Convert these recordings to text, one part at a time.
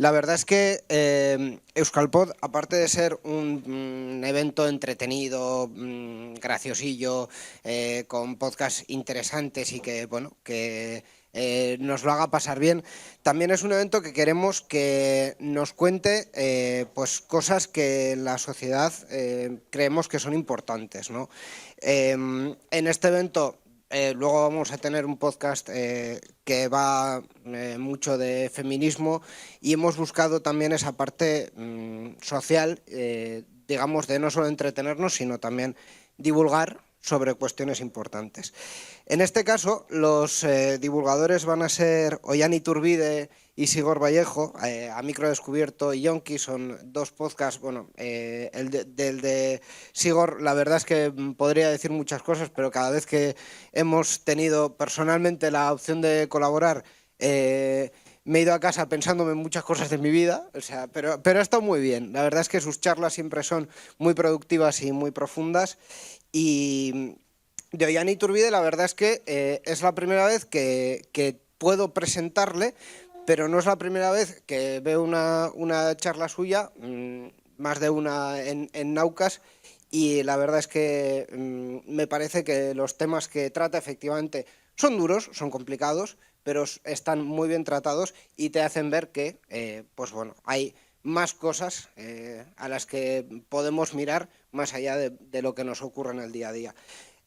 La verdad es que Euskalpod, aparte de ser un evento entretenido, graciosillo, con podcasts interesantes y que, bueno, que nos lo haga pasar bien, también es un evento que queremos que nos cuente pues cosas que en la sociedad creemos que son importantes, ¿no? En este evento luego vamos a tener un podcast que va mucho de feminismo y hemos buscado también esa parte social, digamos, de no solo entretenernos, sino también divulgar sobre cuestiones importantes. En este caso, los divulgadores van a ser Ollán Iturbide y Sigor Vallejo. A Micro Descubierto y Yonki son dos podcasts. Bueno, del de Sigor, la verdad es que podría decir muchas cosas, pero cada vez que hemos tenido personalmente la opción de colaborar, me he ido a casa pensándome en muchas cosas de mi vida, o sea, pero ha estado muy bien. La verdad es que sus charlas siempre son muy productivas y muy profundas. Y de Ollán Iturbide, la verdad es que es la primera vez que puedo presentarle, pero no es la primera vez que veo una charla suya, más de una en Naucas, y la verdad es que me parece que los temas que trata efectivamente son duros, son complicados, pero están muy bien tratados y te hacen ver que, pues bueno, hay más cosas a las que podemos mirar más allá de lo que nos ocurre en el día a día.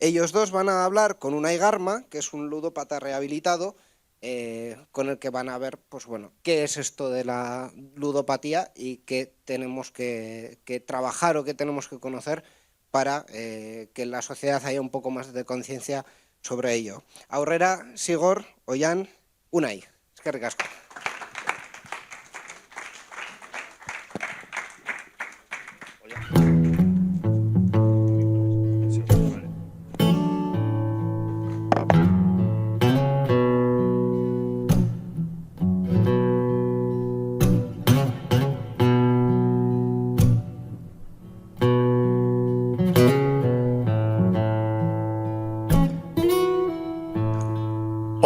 Ellos dos van a hablar con Unai Garma, que es un ludópata rehabilitado, con el que van a ver, pues bueno, qué es esto de la ludopatía y qué tenemos que trabajar o qué tenemos que conocer para que en la sociedad haya un poco más de conciencia sobre ello. Aurrera, Sigor, Ollán, Unai. Eskerrik asko.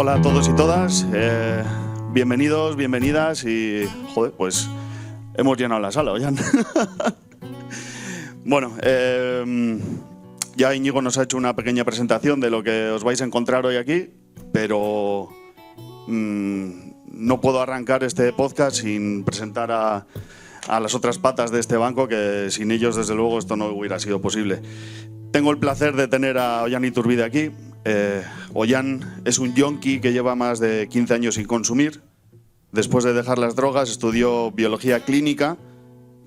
Hola a todos y todas, bienvenidos, bienvenidas y, joder, pues hemos llenado la sala, Ollán. Bueno, ya Íñigo nos ha hecho una pequeña presentación de lo que os vais a encontrar hoy aquí, pero no puedo arrancar este podcast sin presentar a las otras patas de este banco, que sin ellos, desde luego, esto no hubiera sido posible. Tengo el placer de tener a Ollán Iturbide aquí. Ollán es un yonki que lleva más de 15 años sin consumir. Después de dejar las drogas, estudió biología clínica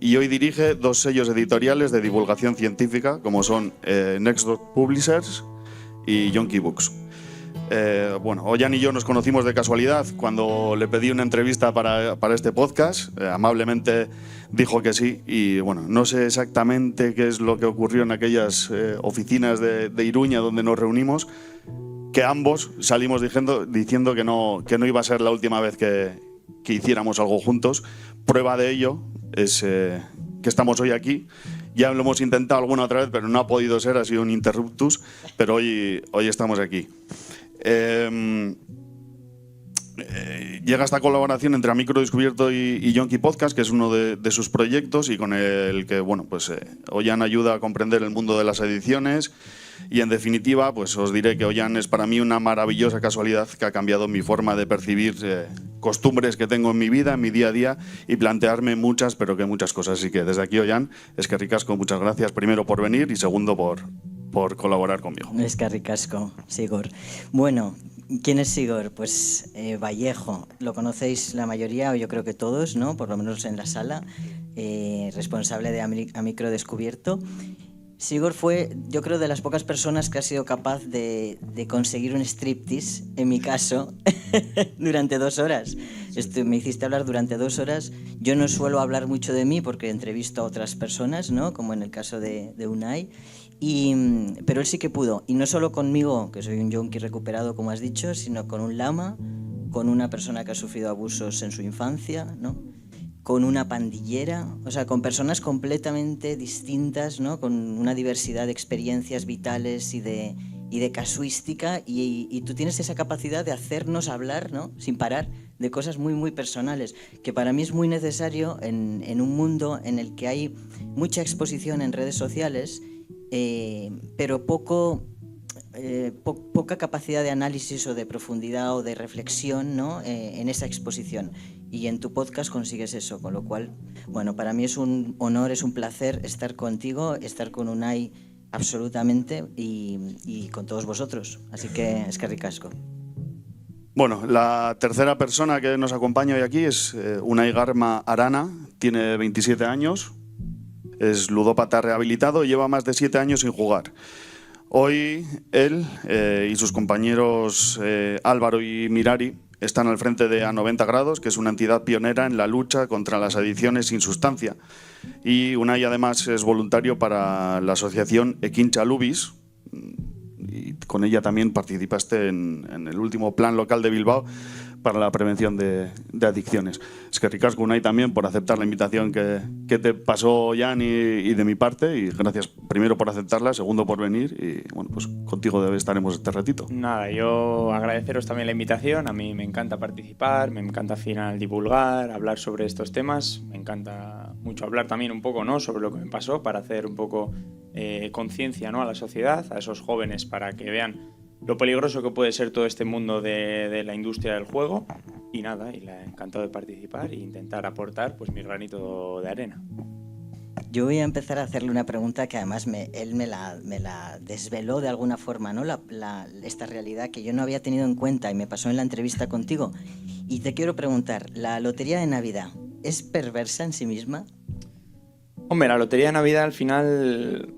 y hoy dirige dos sellos editoriales de divulgación científica, como son Next Dot Publishers y Yonki Books. Bueno, Ollán y yo nos conocimos de casualidad cuando le pedí una entrevista para este podcast. Amablemente dijo que sí y, bueno, no sé exactamente qué es lo que ocurrió en aquellas oficinas de Iruña donde nos reunimos, que ambos salimos diciendo que no iba a ser la última vez que hiciéramos algo juntos. Prueba de ello es que estamos hoy aquí. Ya lo hemos intentado alguna otra vez, pero no ha podido ser, ha sido un interruptus, pero hoy estamos aquí. Llega esta colaboración entre A Micro Descubierto y Yonki Podcast, que es uno de sus proyectos y con el que, bueno, pues Ollán ayuda a comprender el mundo de las ediciones y, en definitiva, pues os diré que Ollán es para mí una maravillosa casualidad que ha cambiado mi forma de percibir costumbres que tengo en mi vida, en mi día a día, y plantearme muchas, pero que muchas cosas. Así que desde aquí, Ollán, eskerrik asko, muchas gracias, primero por venir y segundo por colaborar conmigo. Eskerrik asko, Sigor. Bueno, ¿quién es Sigor? Pues Vallejo. Lo conocéis la mayoría, o yo creo que todos, ¿no? Por lo menos en la sala. Responsable de A Micro Descubierto. Sigor fue, yo creo, de las pocas personas que ha sido capaz de conseguir un striptease, en mi caso, durante 2 horas. Me hiciste hablar durante 2 horas. Yo no suelo hablar mucho de mí porque entrevisto a otras personas, ¿no? Como en el caso de Unai. Pero él sí que pudo, y no solo conmigo, que soy un yonki recuperado, como has dicho, sino con un lama, con una persona que ha sufrido abusos en su infancia, ¿no? Con una pandillera, o sea, con personas completamente distintas, ¿no? Con una diversidad de experiencias vitales y de y de casuística y tú tienes esa capacidad de hacernos hablar, ¿no? Sin parar, de cosas muy, muy personales, que para mí es muy necesario en un mundo en el que hay mucha exposición en redes sociales, pero poca capacidad de análisis o de profundidad o de reflexión, ¿no? En esa exposición. Y en tu podcast consigues eso, con lo cual, bueno, para mí es un honor, es un placer estar contigo, estar con Unai absolutamente y con todos vosotros. Así que eskerrik asko. Bueno, la tercera persona que nos acompaña hoy aquí es Unai Garma Arana, tiene 27 años, es ludópata rehabilitado y lleva más de 7 años sin jugar. Hoy él y sus compañeros Álvaro y Mirari están al frente de A90 Grados, que es una entidad pionera en la lucha contra las adicciones sin sustancia. Y Unai además es voluntario para la asociación Ekintza Lubis, y con ella también participaste en el último plan local de Bilbao para la prevención de adicciones. Eskerrik asko, Unai, también por aceptar la invitación que te pasó Jan y de mi parte, y gracias primero por aceptarla, segundo por venir, y bueno, pues contigo estaremos este ratito. Nada, yo agradeceros también la invitación. A mí me encanta participar, me encanta al final divulgar, hablar sobre estos temas, me encanta mucho hablar también un poco, ¿no?, sobre lo que me pasó, para hacer un poco conciencia, ¿no?, a la sociedad, a esos jóvenes, para que vean lo peligroso que puede ser todo este mundo de la industria del juego. Y nada, encantado de participar e intentar aportar pues mi granito de arena. Yo voy a empezar a hacerle una pregunta que además él me la desveló de alguna forma, ¿no? Esta realidad que yo no había tenido en cuenta y me pasó en la entrevista contigo. Y te quiero preguntar, ¿la lotería de Navidad es perversa en sí misma? Hombre, la lotería de Navidad al final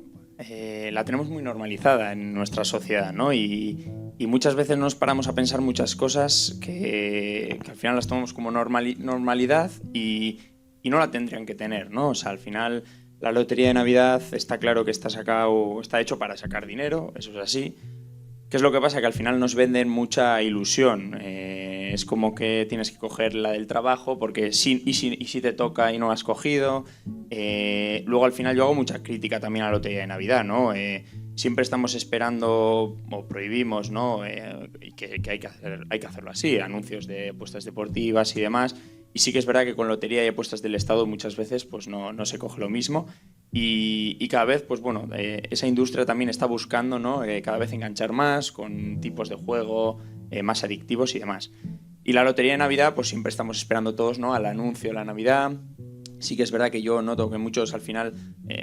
la tenemos muy normalizada en nuestra sociedad, ¿no? Y muchas veces nos paramos a pensar muchas cosas que al final las tomamos como normalidad y no la tendrían que tener, ¿no? O sea, al final la lotería de Navidad está claro que está hecho para sacar dinero, eso es así. ¿Qué es lo que pasa? Que al final nos venden mucha ilusión. Es como que tienes que coger la del trabajo porque si te toca y no la has cogido. Luego al final yo hago mucha crítica también a la lotería de Navidad, ¿no? Siempre estamos esperando o prohibimos, ¿no? Que hay que hacerlo así, anuncios de apuestas deportivas y demás. Y sí que es verdad que con lotería y apuestas del Estado muchas veces pues no se coge lo mismo. Y cada vez, pues bueno, esa industria también está buscando, ¿no?, cada vez enganchar más con tipos de juego más adictivos y demás. Y la lotería de Navidad, pues siempre estamos esperando todos, ¿no?, al anuncio de la Navidad. Sí que es verdad que yo noto que muchos al final,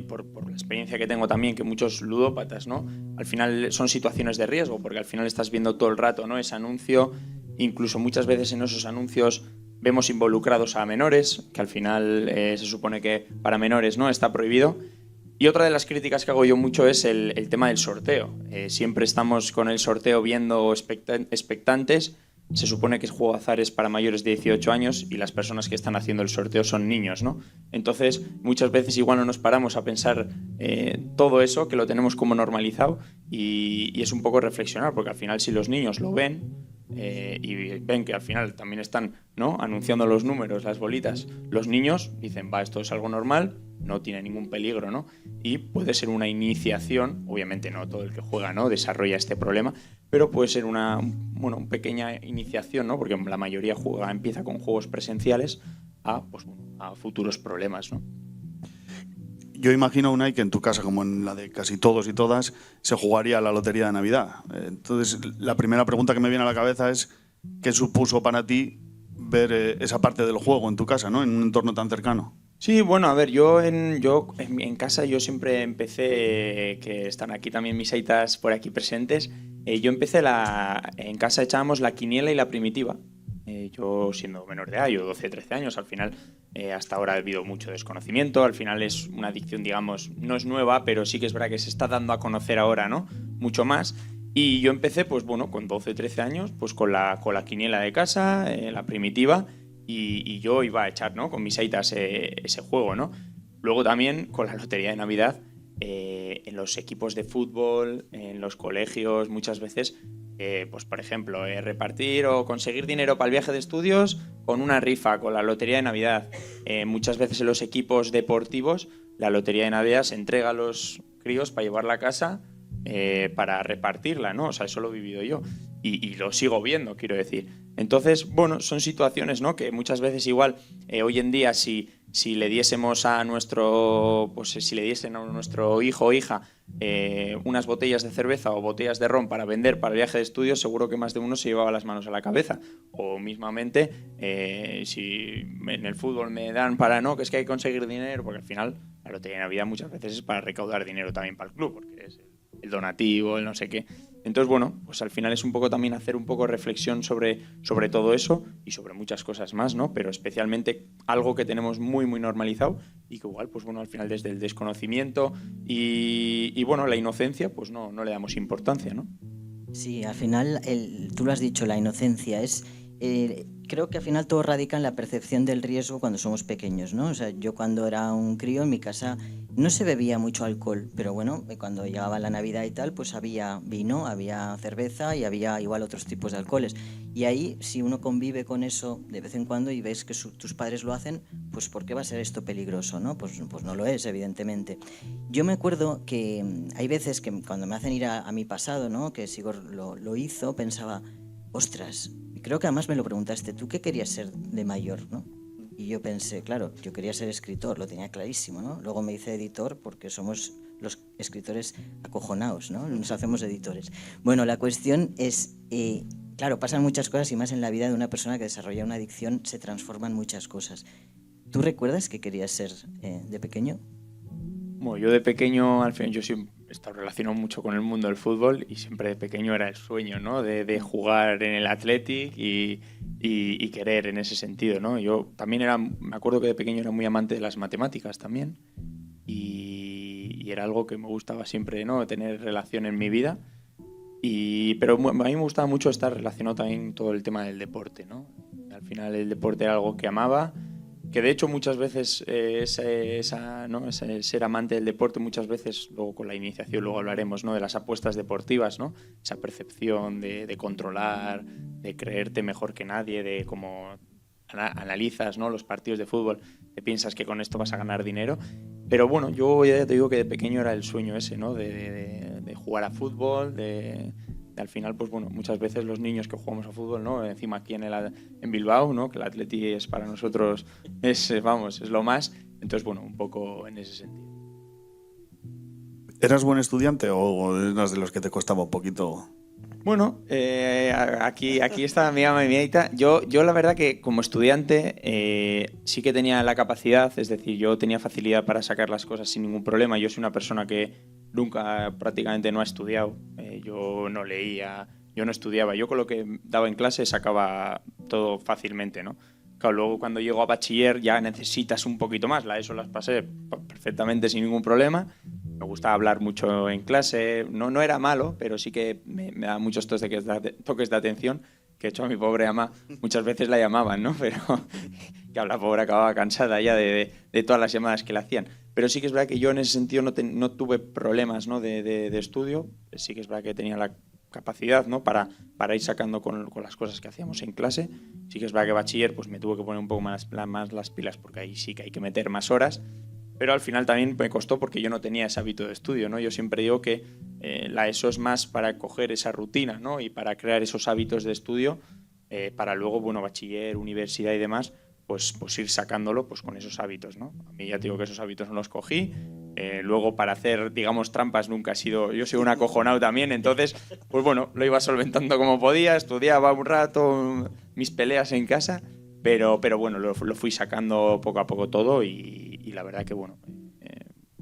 por la experiencia que tengo también, que muchos ludópatas, ¿no?, al final son situaciones de riesgo, porque al final estás viendo todo el rato, ¿no?, ese anuncio. Incluso muchas veces en esos anuncios vemos involucrados a menores, que al final se supone que para menores no está prohibido. Y otra de las críticas que hago yo mucho es el tema del sorteo. Siempre estamos con el sorteo viendo expectantes. Se supone que el juego de azar es para mayores de 18 años y las personas que están haciendo el sorteo son niños, ¿no? Entonces, muchas veces igual no nos paramos a pensar todo eso, que lo tenemos como normalizado, y es un poco reflexionar, porque al final si los niños lo ven y ven que al final también están, ¿no?, anunciando los números, las bolitas, los niños dicen, va, esto es algo normal, no tiene ningún peligro, ¿no? Y puede ser una iniciación, obviamente no todo el que juega, ¿no?, desarrolla este problema, pero puede ser una pequeña iniciación, ¿no?, porque la mayoría empieza con juegos presenciales a futuros problemas, ¿no? Yo imagino, Unai, que en tu casa, como en la de casi todos y todas, se jugaría a la lotería de Navidad. Entonces, la primera pregunta que me viene a la cabeza es ¿qué supuso para ti ver esa parte del juego en tu casa, ¿no?, en un entorno tan cercano? Sí, bueno, a ver, yo en casa yo siempre empecé, que están aquí también mis aitas por aquí presentes, yo empecé en casa echábamos la quiniela y la primitiva. Yo siendo menor de edad, yo 12, 13 años, al final hasta ahora ha habido mucho desconocimiento, al final es una adicción, digamos, no es nueva, pero sí que es verdad que se está dando a conocer ahora, ¿no?, mucho más. Y yo empecé, pues bueno, con 12, 13 años, pues con la quiniela de casa, la primitiva, y yo iba a echar, ¿no?, con mis aitas ese juego, ¿no? Luego también con la lotería de Navidad, en los equipos de fútbol, en los colegios, muchas veces, pues por ejemplo, repartir o conseguir dinero para el viaje de estudios con una rifa, con la lotería de Navidad. Muchas veces en los equipos deportivos, la lotería de Navidad se entrega a los críos para llevarla a casa para repartirla, ¿no? O sea, eso lo he vivido yo y lo sigo viendo, quiero decir. Entonces, bueno, son situaciones, ¿no? Que muchas veces igual hoy en día si le diésemos a nuestro, pues si le diesen a nuestro hijo o hija unas botellas de cerveza o botellas de ron para vender para el viaje de estudios, seguro que más de uno se llevaba las manos a la cabeza. O mismamente, si en el fútbol me dan para no, que es que hay que conseguir dinero, porque al final la lotería de Navidad muchas veces es para recaudar dinero también para el club, porque es el donativo, el no sé qué. Entonces, bueno, pues al final es un poco también hacer un poco reflexión sobre todo eso y sobre muchas cosas más, ¿no? Pero especialmente algo que tenemos muy, muy normalizado y que igual, pues bueno, al final desde el desconocimiento y bueno, la inocencia, pues no le damos importancia, ¿no? Sí, al final, tú lo has dicho, la inocencia es... creo que al final todo radica en la percepción del riesgo cuando somos pequeños, ¿no? O sea, yo cuando era un crío en mi casa no se bebía mucho alcohol, pero bueno, cuando llegaba la Navidad y tal, pues había vino, había cerveza y había igual otros tipos de alcoholes. Y ahí, si uno convive con eso de vez en cuando y ves que tus padres lo hacen, pues ¿por qué va a ser esto peligroso, no? Pues no lo es, evidentemente. Yo me acuerdo que hay veces que cuando me hacen ir a mi pasado, ¿no? Que Sigor lo hizo, pensaba, ostras, creo que además me lo preguntaste, ¿tú qué querías ser de mayor, no? Y yo pensé, claro, yo quería ser escritor, lo tenía clarísimo, ¿no? Luego me hice editor porque somos los escritores acojonados, ¿no? Nos hacemos editores. Bueno, la cuestión es, claro, pasan muchas cosas y más en la vida de una persona que desarrolla una adicción se transforman muchas cosas. ¿Tú recuerdas qué querías ser de pequeño? Bueno, yo de pequeño, al final, yo siempre he estado relacionado mucho con el mundo del fútbol y siempre de pequeño era el sueño, ¿no? De jugar en el Athletic y querer en ese sentido, ¿no? Yo también me acuerdo que de pequeño era muy amante de las matemáticas también y era algo que me gustaba siempre, ¿no? Tener relación en mi vida. Pero a mí me gustaba mucho estar relacionado también todo el tema del deporte, ¿no? Al final el deporte era algo que amaba, que de hecho muchas veces ese ser amante del deporte muchas veces, luego con la iniciación luego hablaremos, ¿no? De las apuestas deportivas, ¿no? Esa percepción de controlar, de creerte mejor que nadie, de cómo analizas, ¿no? Los partidos de fútbol, te piensas que con esto vas a ganar dinero. Pero bueno, yo ya te digo que de pequeño era el sueño ese, ¿no? De jugar a fútbol, al final, pues bueno, muchas veces los niños que jugamos a fútbol, ¿no? Encima aquí en Bilbao, ¿no? Que el Atleti es para nosotros, es lo más. Entonces, bueno, un poco en ese sentido. ¿Eras buen estudiante o eras de los que te costaba un poquito? Bueno, aquí está mi ama y mi aita. Yo la verdad que como estudiante sí que tenía la capacidad, es decir, yo tenía facilidad para sacar las cosas sin ningún problema. Yo soy una persona que nunca prácticamente no ha estudiado. Yo no leía, yo no estudiaba. Yo con lo que daba en clase sacaba todo fácilmente, ¿no? Claro, luego cuando llego a bachiller ya necesitas un poquito más. La ESO las pasé perfectamente sin ningún problema. Me gustaba hablar mucho en clase. No era malo, pero sí que me daba muchos toques de atención, que de hecho a mi pobre ama muchas veces la llamaban, ¿no? Pero que la pobre acababa cansada ya de todas las llamadas que le hacían. Pero sí que es verdad que yo en ese sentido no tuve problemas, ¿no? de estudio. Sí que es verdad que tenía la capacidad, ¿no? para ir sacando con las cosas que hacíamos en clase. Sí que es verdad que bachiller pues me tuvo que poner un poco más las pilas, porque ahí sí que hay que meter más horas. Pero al final también me costó porque yo no tenía ese hábito de estudio, ¿no? Yo siempre digo que la ESO es más para coger esa rutina, ¿no? Y para crear esos hábitos de estudio para luego, bueno, bachiller, universidad y demás, pues ir sacándolo pues con esos hábitos, ¿no? A mí ya te digo que esos hábitos no los cogí. Luego para hacer, digamos, trampas nunca he sido... Yo soy un acojonado también, entonces, pues bueno, lo iba solventando como podía, estudiaba un rato, mis peleas en casa... Pero bueno, lo fui sacando poco a poco todo y la verdad que, bueno,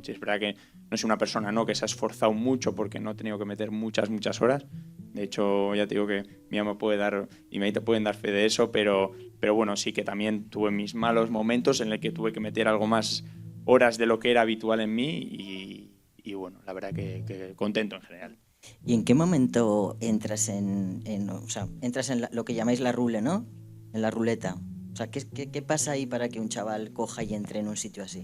sí es verdad que no soy una persona, ¿no? Que se ha esforzado mucho porque no he tenido que meter muchas horas. De hecho, ya te digo que mi ama puede dar y mi aita pueden dar fe de eso, pero bueno, sí que también tuve mis malos momentos en los que tuve que meter algo más horas de lo que era habitual en mí y bueno, la verdad que contento en general. ¿Y en qué momento entras entras en lo que llamáis la rule, ¿no? En la ruleta. O sea, ¿qué pasa ahí para que un chaval coja y entre en un sitio así?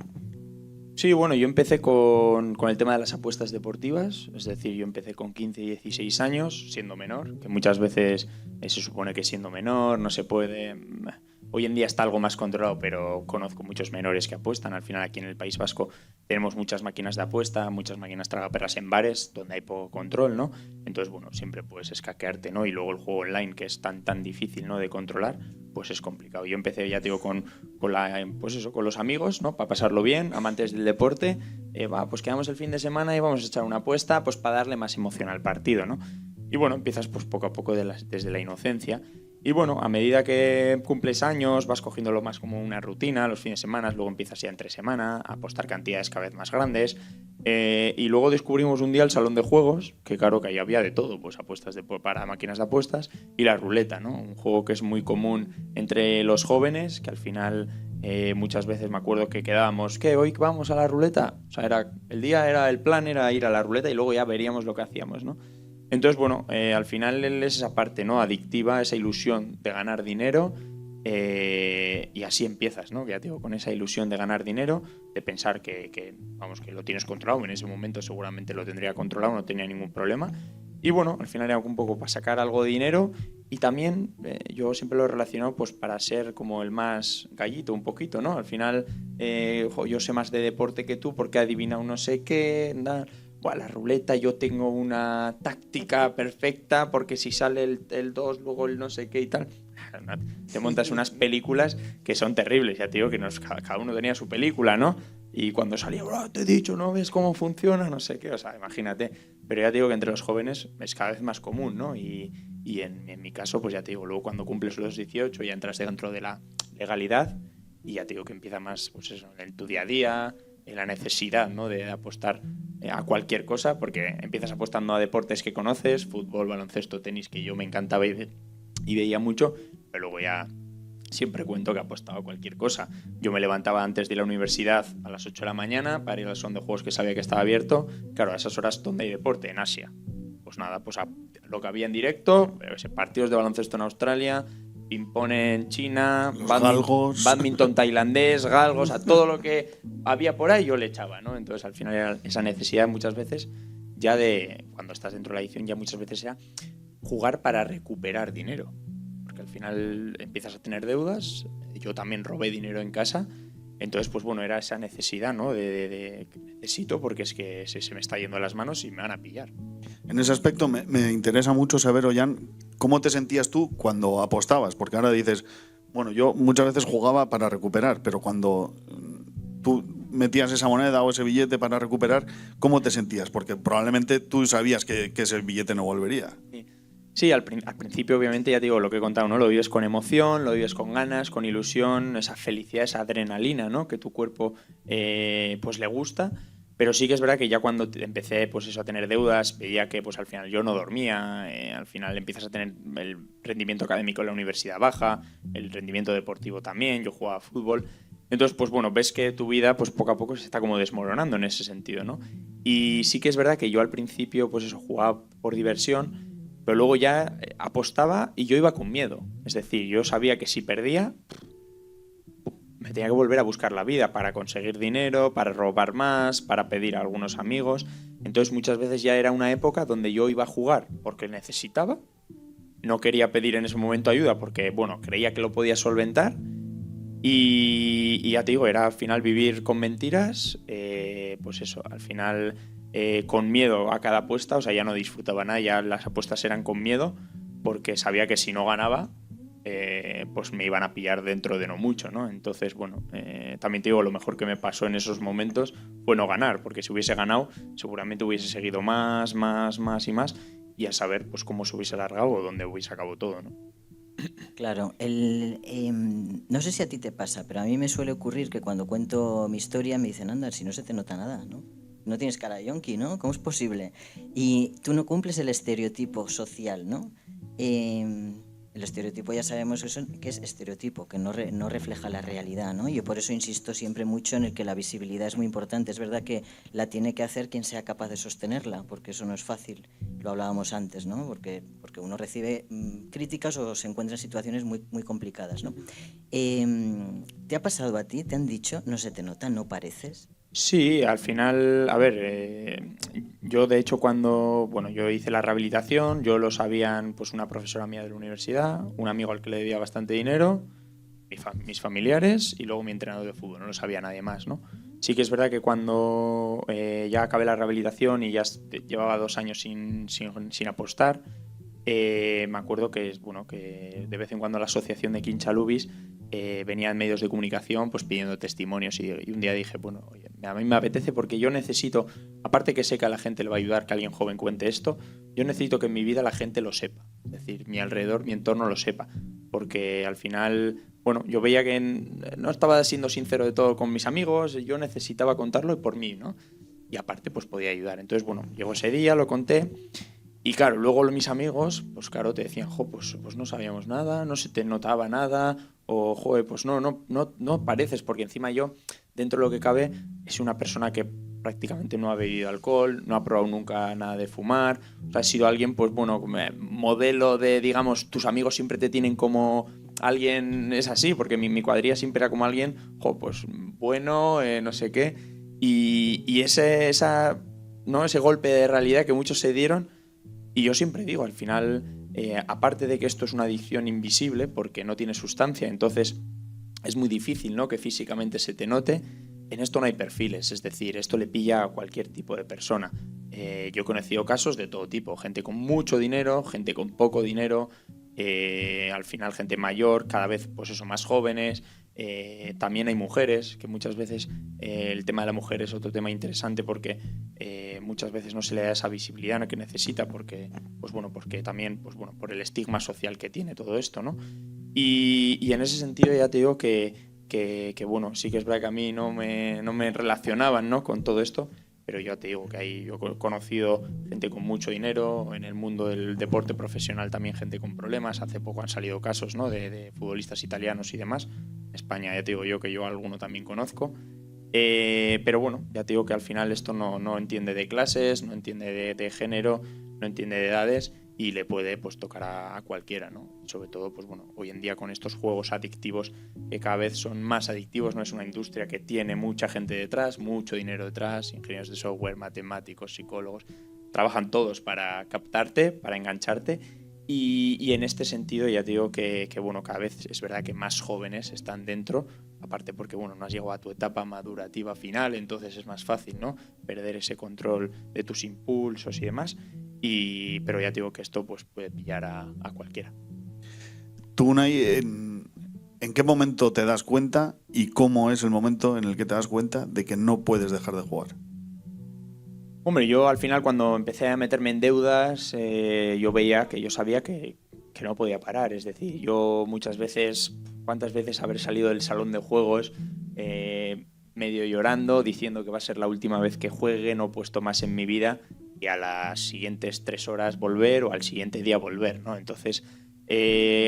Sí, bueno, yo empecé con el tema de las apuestas deportivas, es decir, yo empecé con 15 y 16 años, siendo menor, que muchas veces se supone que siendo menor no se puede, Hoy en día está algo más controlado, pero conozco muchos menores que apuestan. Al final aquí en el País Vasco tenemos muchas máquinas de apuesta, muchas máquinas tragaperras en bares donde hay poco control, ¿no? Entonces, bueno, siempre puedes escaquearte, ¿no? Y luego el juego online, que es tan difícil, ¿no?, de controlar, pues es complicado. Yo empecé, ya te digo, con los amigos, ¿no?, para pasarlo bien, amantes del deporte. Pues quedamos el fin de semana y vamos a echar una apuesta pues para darle más emoción al partido, ¿no? Y bueno, empiezas pues poco a poco desde la inocencia. Y bueno, a medida que cumples años, vas cogiéndolo más como una rutina, los fines de semana, luego empiezas ya entre semana a apostar cantidades cada vez más grandes. Y luego descubrimos un día el salón de juegos, que claro que ahí había de todo, pues apuestas para máquinas de apuestas y la ruleta, ¿no? Un juego que es muy común entre los jóvenes, que al final muchas veces me acuerdo que quedábamos, ¿qué? ¿Hoy vamos a la ruleta? O sea, el plan era ir a la ruleta y luego ya veríamos lo que hacíamos, ¿no? Entonces, bueno, al final es esa parte, ¿no?, adictiva, esa ilusión de ganar dinero, y así empiezas, ¿no? Ya te digo, con esa ilusión de ganar dinero, de pensar que lo tienes controlado. En ese momento seguramente lo tendría controlado, no tenía ningún problema. Y bueno, al final era un poco para sacar algo de dinero y también yo siempre lo he relacionado pues para ser como el más gallito un poquito, ¿no? Al final yo sé más de deporte que tú porque he adivinado no sé qué, la ruleta yo tengo una táctica perfecta porque si sale el 2, luego el no sé qué y tal. Te montas unas películas que son terribles, ya te digo que cada uno tenía su película, ¿no? Y cuando salía, te he dicho, ¿no ves cómo funciona? No sé qué, o sea, imagínate. Pero ya te digo que entre los jóvenes es cada vez más común, ¿no? Y en mi caso, pues ya te digo, luego cuando cumples los 18 ya entras dentro de la legalidad y ya te digo que empieza más, pues eso, en tu día a día, en la necesidad, ¿no?, de apostar a cualquier cosa, porque empiezas apostando a deportes que conoces, fútbol, baloncesto, tenis, que yo me encantaba y veía mucho, pero luego ya siempre cuento que apostaba a cualquier cosa. Yo me levantaba antes de ir a la universidad a las 8 de la mañana para ir al salón de juegos que sabía que estaba abierto. Claro, a esas horas, ¿dónde hay deporte? En Asia. Pues nada, pues a lo que había en directo, partidos de baloncesto en Australia, ping-pong en China, badminton tailandés, galgos, a todo lo que había por ahí yo le echaba, ¿no? Entonces al final era esa necesidad muchas veces ya de, cuando estás dentro de la adicción, ya muchas veces era jugar para recuperar dinero, porque al final empiezas a tener deudas. Yo también robé dinero en casa, entonces pues bueno, era esa necesidad, ¿no?, de necesito porque es que se me está yendo de las manos y me van a pillar. En ese aspecto me interesa mucho saber, Ollán, ¿cómo te sentías tú cuando apostabas? Porque ahora dices, bueno, yo muchas veces jugaba para recuperar, pero cuando tú metías esa moneda o ese billete para recuperar, ¿cómo te sentías? Porque probablemente tú sabías que ese billete no volvería. Sí, al principio obviamente ya te digo lo que he contado, ¿no? Lo vives con emoción, lo vives con ganas, con ilusión, esa felicidad, esa adrenalina, ¿no?, que tu cuerpo pues le gusta. Pero sí que es verdad que ya cuando empecé pues eso, a tener deudas, veía que pues al final yo no dormía, al final empiezas a tener el rendimiento académico en la universidad baja, el rendimiento deportivo también, yo jugaba fútbol. Entonces, pues bueno, ves que tu vida pues poco a poco se está como desmoronando en ese sentido, ¿no? Y sí que es verdad que yo al principio pues eso, jugaba por diversión, pero luego ya apostaba y yo iba con miedo. Es decir, yo sabía que si perdía me tenía que volver a buscar la vida para conseguir dinero, para robar más, para pedir a algunos amigos. Entonces muchas veces ya era una época donde yo iba a jugar porque necesitaba, no quería pedir en ese momento ayuda porque, bueno, creía que lo podía solventar y ya te digo, era al final vivir con mentiras, pues eso, al final con miedo a cada apuesta, o sea, ya no disfrutaba nada, ya las apuestas eran con miedo porque sabía que si no ganaba pues me iban a pillar dentro de no mucho, ¿no? Entonces, bueno, también te digo, lo mejor que me pasó en esos momentos fue no ganar, porque si hubiese ganado, seguramente hubiese seguido más y más, y a saber pues cómo se hubiese alargado o dónde hubiese acabado todo, ¿no? Claro, no sé si a ti te pasa, pero a mí me suele ocurrir que cuando cuento mi historia me dicen, anda, si no se te nota nada, ¿no? No tienes cara de yonki, ¿no? ¿Cómo es posible? Y tú no cumples el estereotipo social, ¿no? El estereotipo ya sabemos que es estereotipo, que no refleja la realidad, ¿no? Yo por eso insisto siempre mucho en el que la visibilidad es muy importante. Es verdad que la tiene que hacer quien sea capaz de sostenerla, porque eso no es fácil. Lo hablábamos antes, ¿no? Porque uno recibe críticas o se encuentra en situaciones muy, muy complicadas, ¿no? ¿Te ha pasado a ti? ¿Te han dicho, no se te nota, no pareces? Sí, al final, a ver, yo de hecho cuando, bueno, yo hice la rehabilitación, yo lo sabían pues una profesora mía de la universidad, un amigo al que le debía bastante dinero, mis familiares y luego mi entrenador de fútbol, no lo sabía nadie más, ¿no? Sí que es verdad que cuando ya acabé la rehabilitación y ya llevaba 2 años sin apostar, me acuerdo que de vez en cuando la asociación de Quinchalubis venían medios de comunicación pues pidiendo testimonios y un día dije, bueno, oye, a mí me apetece porque yo necesito, aparte que sé que a la gente le va a ayudar que alguien joven cuente esto, yo necesito que en mi vida la gente lo sepa, es decir, mi alrededor, mi entorno lo sepa, porque al final, bueno, yo veía que no estaba siendo sincero de todo con mis amigos, yo necesitaba contarlo y por mí, ¿no? Y aparte pues podía ayudar. Entonces, bueno, llegó ese día, lo conté. Y claro, luego mis amigos, pues claro, te decían, pues no sabíamos nada, no se te notaba nada, o joder, pues no pareces, porque encima yo, dentro de lo que cabe, es una persona que prácticamente no ha bebido alcohol, no ha probado nunca nada de fumar, o sea, ha sido alguien, pues bueno, modelo de, digamos, tus amigos siempre te tienen como alguien, es así, porque mi cuadrilla siempre era como alguien, pues bueno, no sé qué, y ese golpe de realidad que muchos se dieron. Y yo siempre digo, al final, aparte de que esto es una adicción invisible, porque no tiene sustancia, entonces es muy difícil, ¿no?, que físicamente se te note, en esto no hay perfiles, es decir, esto le pilla a cualquier tipo de persona. Yo he conocido casos de todo tipo, gente con mucho dinero, gente con poco dinero, al final gente mayor, cada vez pues eso, más jóvenes. También hay mujeres, que muchas veces el tema de la mujer es otro tema interesante porque muchas veces no se le da esa visibilidad que necesita porque también por el estigma social que tiene todo esto, ¿no? Y en ese sentido ya te digo que bueno, sí que es verdad que a mí no me relacionaban, ¿no?, con todo esto, pero ya te digo que yo he conocido gente con mucho dinero, en el mundo del deporte profesional también gente con problemas, hace poco han salido casos, ¿no?, de futbolistas italianos y demás. En España ya te digo yo que yo alguno también conozco, pero bueno, ya te digo que al final esto no entiende de clases, no entiende de género, no entiende de edades y le puede pues tocar a cualquiera, ¿no? Sobre todo pues bueno, hoy en día con estos juegos adictivos que cada vez son más adictivos, no es una industria que tiene mucha gente detrás, mucho dinero detrás, ingenieros de software, matemáticos, psicólogos, trabajan todos para captarte, para engancharte y en este sentido ya te digo que bueno, cada vez es verdad que más jóvenes están dentro, aparte porque bueno, no has llegado a tu etapa madurativa final, entonces es más fácil, ¿no?, perder ese control de tus impulsos y demás. Pero ya te digo que esto pues puede pillar a cualquiera. Tú, Unai, ¿en qué momento te das cuenta y cómo es el momento en el que te das cuenta de que no puedes dejar de jugar? Hombre, yo al final cuando empecé a meterme en deudas, yo sabía que no podía parar. Es decir, yo muchas veces, ¿cuántas veces haber salido del salón de juegos medio llorando, diciendo que va a ser la última vez que juegue, no he puesto más en mi vida, y a las siguientes 3 horas volver o al siguiente día volver, ¿no? Entonces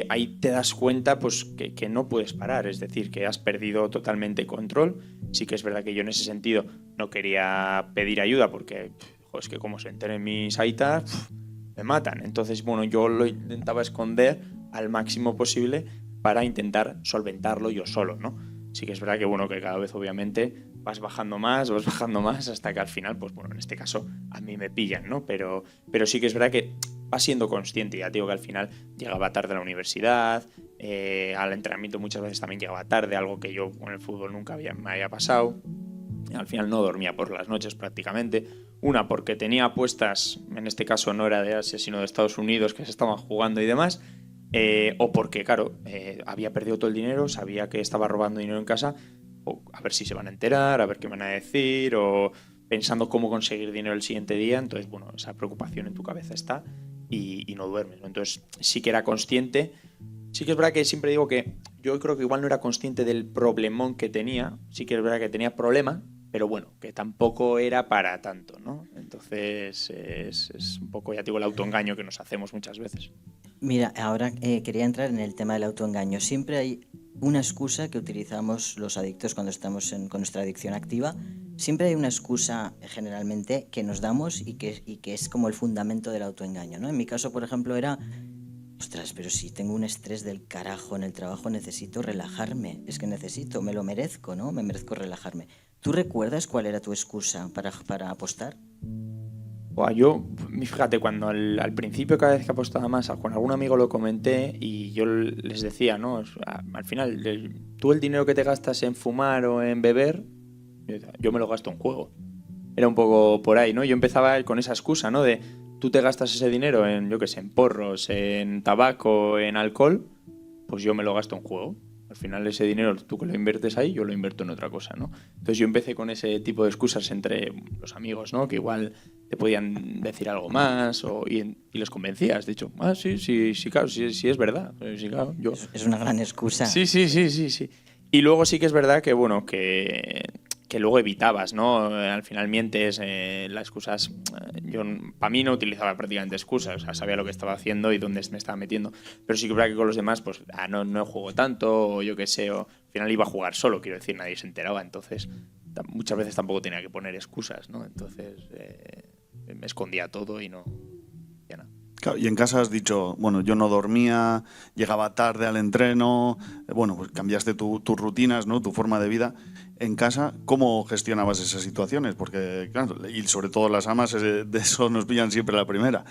ahí te das cuenta pues que no puedes parar, es decir, que has perdido totalmente control. Sí que es verdad que yo en ese sentido no quería pedir ayuda porque es que como se enteren mis aitas me matan. Entonces bueno, yo lo intentaba esconder al máximo posible para intentar solventarlo yo solo, ¿no? Sí que es verdad que bueno, que cada vez obviamente vas bajando más hasta que al final, pues bueno, en este caso a mí me pillan, ¿no? Pero sí que es verdad que vas siendo consciente. Ya digo que al final llegaba tarde a la universidad, al entrenamiento muchas veces también llegaba tarde, algo que yo con el fútbol nunca me había pasado. Al final no dormía por las noches prácticamente. Una, porque tenía apuestas, en este caso no era de Asia, sino de Estados Unidos, que se estaban jugando y demás. O porque, claro, había perdido todo el dinero, sabía que estaba robando dinero en casa, o a ver si se van a enterar, a ver qué van a decir, o pensando cómo conseguir dinero el siguiente día. Entonces, bueno, esa preocupación en tu cabeza está y no duermes, ¿no? Entonces, sí que era consciente. Sí que es verdad que siempre digo que yo creo que igual no era consciente del problemón que tenía. Sí que es verdad que tenía problema, pero bueno, que tampoco era para tanto, ¿no? Entonces es un poco, ya digo, el autoengaño que nos hacemos muchas veces. Mira, ahora quería entrar en el tema del autoengaño. Siempre hay una excusa que utilizamos los adictos cuando estamos con nuestra adicción activa. Siempre hay una excusa generalmente que nos damos y que es como el fundamento del autoengaño, ¿no? En mi caso, por ejemplo, era: ostras, pero si tengo un estrés del carajo en el trabajo, necesito relajarme. Es que me lo merezco, ¿no? Me merezco relajarme. ¿Tú recuerdas cuál era tu excusa para apostar? Yo, fíjate, cuando al principio cada vez que apostaba más, con algún amigo lo comenté y yo les decía, ¿no? Al final, tú el dinero que te gastas en fumar o en beber, yo me lo gasto en juego. Era un poco por ahí, ¿no? Yo empezaba con esa excusa, ¿no? De tú te gastas ese dinero en, yo qué sé, en porros, en tabaco, en alcohol, pues yo me lo gasto en juego. Al final ese dinero tú que lo inviertes ahí, yo lo invierto en otra cosa, ¿no? Entonces yo empecé con ese tipo de excusas entre los amigos, ¿no? Que igual te podían decir algo más y los convencías. De hecho, sí, claro, sí es verdad. Sí, claro, yo... Es una gran excusa. Sí. Y luego sí que es verdad que, bueno, que luego evitabas, ¿no? Al final mientes, las excusas... Yo, para mí, no utilizaba prácticamente excusas, o sea, sabía lo que estaba haciendo y dónde me estaba metiendo. Pero sí que es verdad que con los demás, pues, no juego tanto, o yo qué sé, o al final iba a jugar solo, quiero decir, nadie se enteraba, entonces muchas veces tampoco tenía que poner excusas, ¿no? Entonces me escondía todo y no... ya nada. Claro, y en casa has dicho, bueno, yo no dormía, llegaba tarde al entreno, bueno, pues cambiaste tus rutinas, ¿no? Tu forma de vida. En casa, ¿cómo gestionabas esas situaciones? Porque, claro, y sobre todo las amas, de eso nos pillan siempre la primera.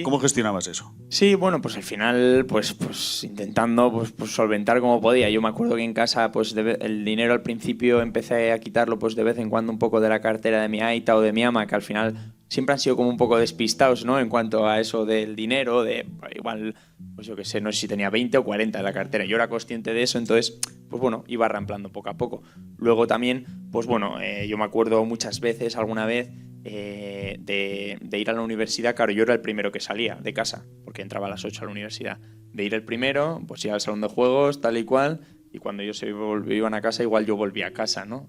¿Cómo gestionabas eso? Sí, bueno, pues al final, pues intentando pues solventar como podía. Yo me acuerdo que en casa, pues el dinero al principio empecé a quitarlo, pues de vez en cuando un poco de la cartera de mi aita o de mi ama, que al final siempre han sido como un poco despistados, ¿no? En cuanto a eso del dinero, de igual, pues yo qué sé, no sé si tenía 20 o 40 en la cartera. Yo era consciente de eso, entonces, pues bueno, iba ramplando poco a poco. Luego también, pues bueno, yo me acuerdo muchas veces, alguna vez, de ir a la universidad. Claro, yo era el primero que salía de casa, porque entraba a las 8 a la universidad. De ir el primero, pues ir al salón de juegos, tal y cual, y cuando ellos se iban a casa, igual yo volvía a casa, ¿no?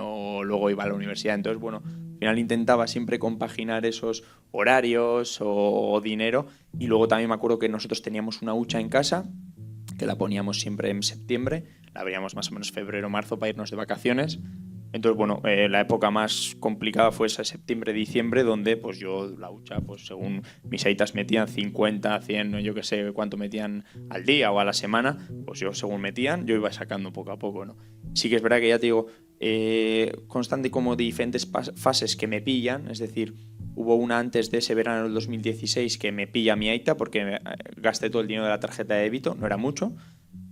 O luego iba a la universidad. Entonces, bueno, al final intentaba siempre compaginar esos horarios o dinero. Y luego también me acuerdo que nosotros teníamos una hucha en casa, que la poníamos siempre en septiembre, la abríamos más o menos febrero, marzo para irnos de vacaciones. Entonces, bueno, la época más complicada fue esa septiembre, diciembre, donde pues yo la hucha, pues según mis aitas metían 50, 100, yo qué sé cuánto metían al día o a la semana, pues yo según metían, yo iba sacando poco a poco, ¿no? Sí que es verdad que ya te digo, constante como diferentes fases que me pillan, es decir, hubo una antes de ese verano del 2016 que me pilla mi aita porque gasté todo el dinero de la tarjeta de débito, no era mucho,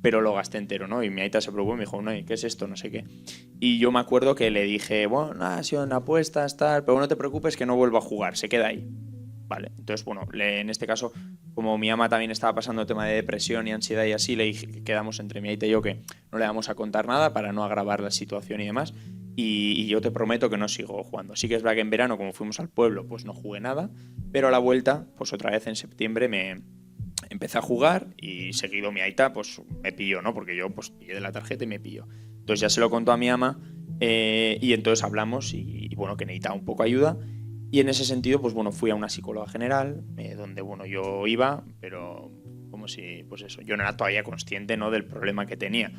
pero lo gasté entero, ¿no? Y mi aita se preocupó y me dijo, no, ¿qué es esto? No sé qué. Y yo me acuerdo que le dije, bueno, ha sido en apuestas, tal, pero no te preocupes que no vuelvo a jugar, se queda ahí. Vale, entonces, bueno, en este caso, como mi ama también estaba pasando el tema de depresión y ansiedad y así, le dije que quedamos entre mi aita y yo que no le vamos a contar nada para no agravar la situación y demás. Y yo te prometo que no sigo jugando. Sí que es verdad que en verano, como fuimos al pueblo, pues no jugué nada, pero a la vuelta, pues otra vez en septiembre empecé a jugar y seguido mi aita pues me pilló, ¿no? Porque yo pues pillé de la tarjeta y me pilló. Entonces ya se lo contó a mi ama y entonces hablamos y bueno, que necesitaba un poco ayuda. Y en ese sentido, pues bueno, fui a una psicóloga general donde, bueno, yo iba, pero como si, pues eso, yo no era todavía consciente, ¿no? Del problema que tenía.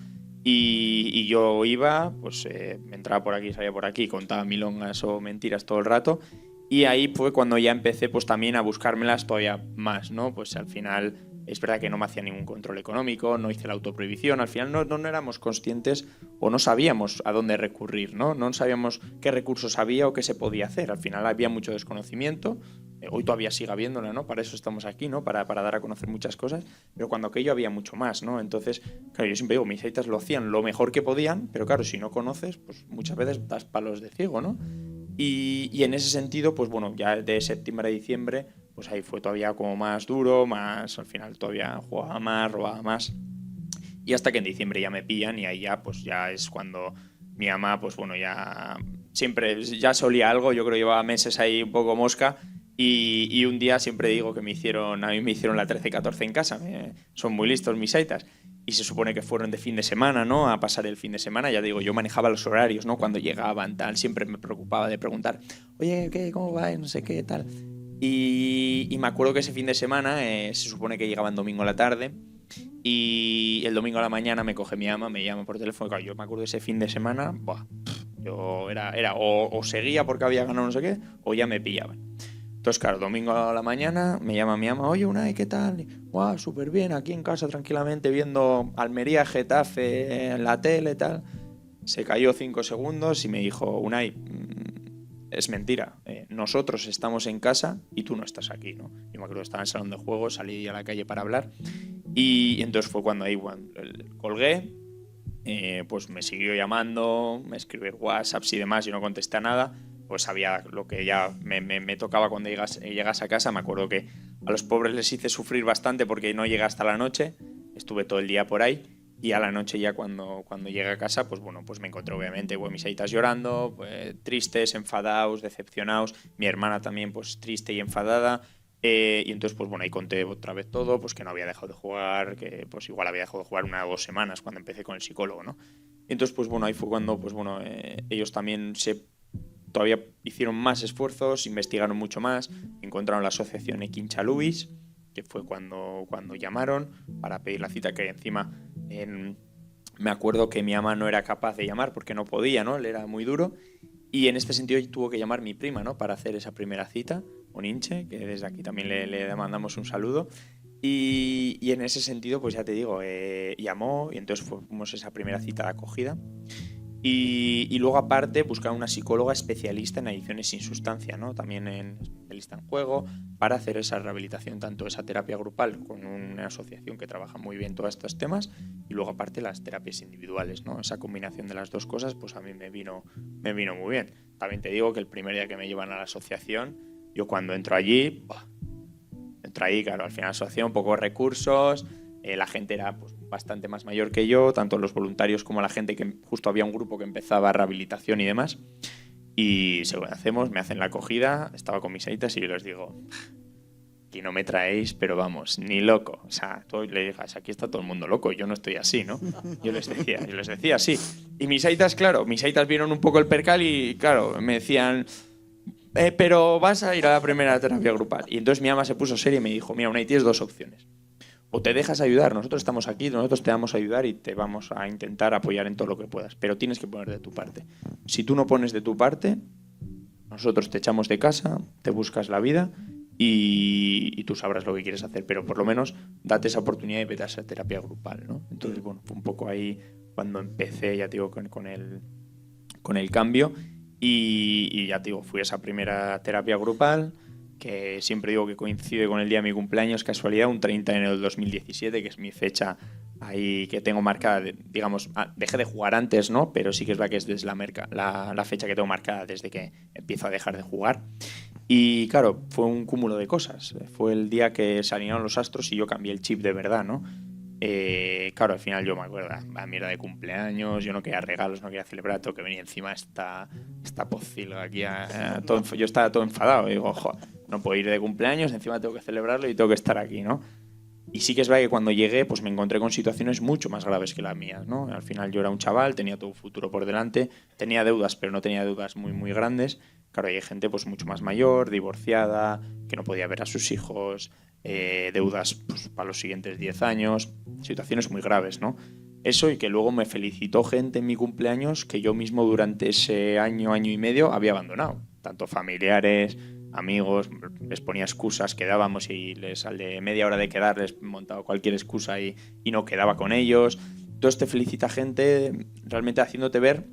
Y yo iba, pues me entraba por aquí, salía por aquí, contaba milongas o mentiras todo el rato. Y ahí fue cuando ya empecé pues también a buscármelas todavía más, ¿no? Pues al final es verdad que no me hacía ningún control económico, no hice la autoprohibición, al final no éramos conscientes o no sabíamos a dónde recurrir, ¿no? No sabíamos qué recursos había o qué se podía hacer, al final había mucho desconocimiento, hoy todavía sigue habiéndolo, ¿no? Para eso estamos aquí, ¿no? Para dar a conocer muchas cosas, pero cuando aquello había mucho más, ¿no? Entonces, claro, yo siempre digo, mis aitas lo hacían lo mejor que podían, pero claro, si no conoces, pues muchas veces das palos de ciego, ¿no? Y en ese sentido, pues bueno, ya de septiembre a diciembre, pues ahí fue todavía como más duro, más, al final todavía jugaba más, robaba más. Y hasta que en diciembre ya me pillan y ahí ya, pues ya es cuando mi ama, pues bueno, ya siempre, ya solía algo, yo creo que llevaba meses ahí un poco mosca y un día siempre digo que a mí me hicieron la 13-14 en casa, son muy listos mis aitas. Y se supone que fueron de fin de semana, ¿no? A pasar el fin de semana. Ya digo, yo manejaba los horarios, ¿no? Cuando llegaban, tal. Siempre me preocupaba de preguntar, oye, ¿cómo va? No sé qué, tal. Y me acuerdo que ese fin de semana se supone que llegaban domingo a la tarde. Y el domingo a la mañana me coge mi ama, me llama por teléfono. Claro, yo me acuerdo de ese fin de semana, yo era o seguía porque había ganado no sé qué, o ya me pillaban. Entonces, claro, domingo a la mañana me llama mi ama, oye, Unai, ¿qué tal? Guau, súper bien, aquí en casa tranquilamente viendo Almería, Getafe en la tele y tal. Se cayó 5 segundos y me dijo, Unai, es mentira, nosotros estamos en casa y tú no estás aquí, ¿no? Yo me acuerdo que estaba en el salón de juegos, salí a la calle para hablar y entonces fue cuando ahí colgué, pues me siguió llamando, me escribió WhatsApps y demás, yo no contesté a nada, pues sabía lo que ya me tocaba cuando llegas a casa. Me acuerdo que a los pobres les hice sufrir bastante porque no llegué hasta la noche, estuve todo el día por ahí. Y a la noche ya cuando llegué a casa, pues bueno, pues me encontré obviamente mis aitas llorando, pues, tristes, enfadados, decepcionados. Mi hermana también pues triste y enfadada. Y entonces pues bueno, ahí conté otra vez todo, pues que no había dejado de jugar, que pues igual había dejado de jugar 1 o 2 semanas cuando empecé con el psicólogo, ¿no? Y entonces pues bueno, ahí fue cuando pues bueno, ellos también todavía hicieron más esfuerzos, investigaron mucho más, encontraron la asociación Ekincha Lubis, que fue cuando llamaron para pedir la cita, que encima me acuerdo que mi ama no era capaz de llamar porque no podía, ¿no? Él era muy duro y en este sentido tuvo que llamar mi prima, ¿no? Para hacer esa primera cita, Oninche, que desde aquí también le mandamos un saludo. Y en ese sentido, pues ya te digo, llamó y entonces fuimos esa primera cita de acogida. Y luego aparte buscar una psicóloga especialista en adicciones sin sustancia, ¿no? También especialista en juego, para hacer esa rehabilitación, tanto esa terapia grupal con una asociación que trabaja muy bien todos estos temas y luego aparte las terapias individuales, ¿no? Esa combinación de las dos cosas pues a mí me vino muy bien. También te digo que el primer día que me llevan a la asociación, yo cuando entro allí, claro, al final la asociación, pocos recursos, la gente era pues bastante más mayor que yo, tanto los voluntarios como la gente, que justo había un grupo que empezaba rehabilitación y demás. Y según me hacen la acogida, estaba con mis aitas y yo les digo, aquí no me traéis, pero vamos, ni loco. O sea, tú le digas, aquí está todo el mundo loco, yo no estoy así, ¿no? Yo les decía así. Y mis aitas vieron un poco el percal y, claro, me decían, pero vas a ir a la primera terapia grupal. Y entonces mi ama se puso seria y me dijo, mira, Unai, tienes 2 opciones. O te dejas ayudar, nosotros estamos aquí, nosotros te vamos a ayudar y te vamos a intentar apoyar en todo lo que puedas, pero tienes que poner de tu parte. Si tú no pones de tu parte, nosotros te echamos de casa, te buscas la vida y tú sabrás lo que quieres hacer, pero por lo menos date esa oportunidad y vete a esa terapia grupal, ¿no? Entonces, bueno, fue un poco ahí cuando empecé, ya te digo, con el cambio y ya te digo, fui a esa primera terapia grupal, que siempre digo que coincide con el día de mi cumpleaños, casualidad, un 30 de enero del 2017, que es mi fecha ahí que tengo marcada, digamos, dejé de jugar antes, ¿no? Pero sí que es verdad que es desde la fecha que tengo marcada desde que empiezo a dejar de jugar. Y claro, fue un cúmulo de cosas. Fue el día que se alinearon los astros y yo cambié el chip de verdad, ¿no? Claro, al final yo me acuerdo, la mierda de cumpleaños, yo no quería regalos, no quería celebrar, tengo que venir encima esta pocilga aquí, yo estaba todo enfadado, y digo, ojo, no puedo ir de cumpleaños, encima tengo que celebrarlo y tengo que estar aquí, ¿no? Y sí que es verdad que cuando llegué, pues me encontré con situaciones mucho más graves que las mías, ¿no? Al final yo era un chaval, tenía todo un futuro por delante, tenía deudas, pero no tenía deudas muy, muy grandes. Claro, hay gente pues mucho más mayor, divorciada, que no podía ver a sus hijos, deudas pues, para los siguientes 10 años, situaciones muy graves, ¿no? Eso, y que luego me felicitó gente en mi cumpleaños que yo mismo durante ese año y medio había abandonado, tanto familiares, amigos, les ponía excusas, quedábamos y al de media hora de quedar les montaba cualquier excusa y no quedaba con ellos. Entonces te felicita gente realmente haciéndote ver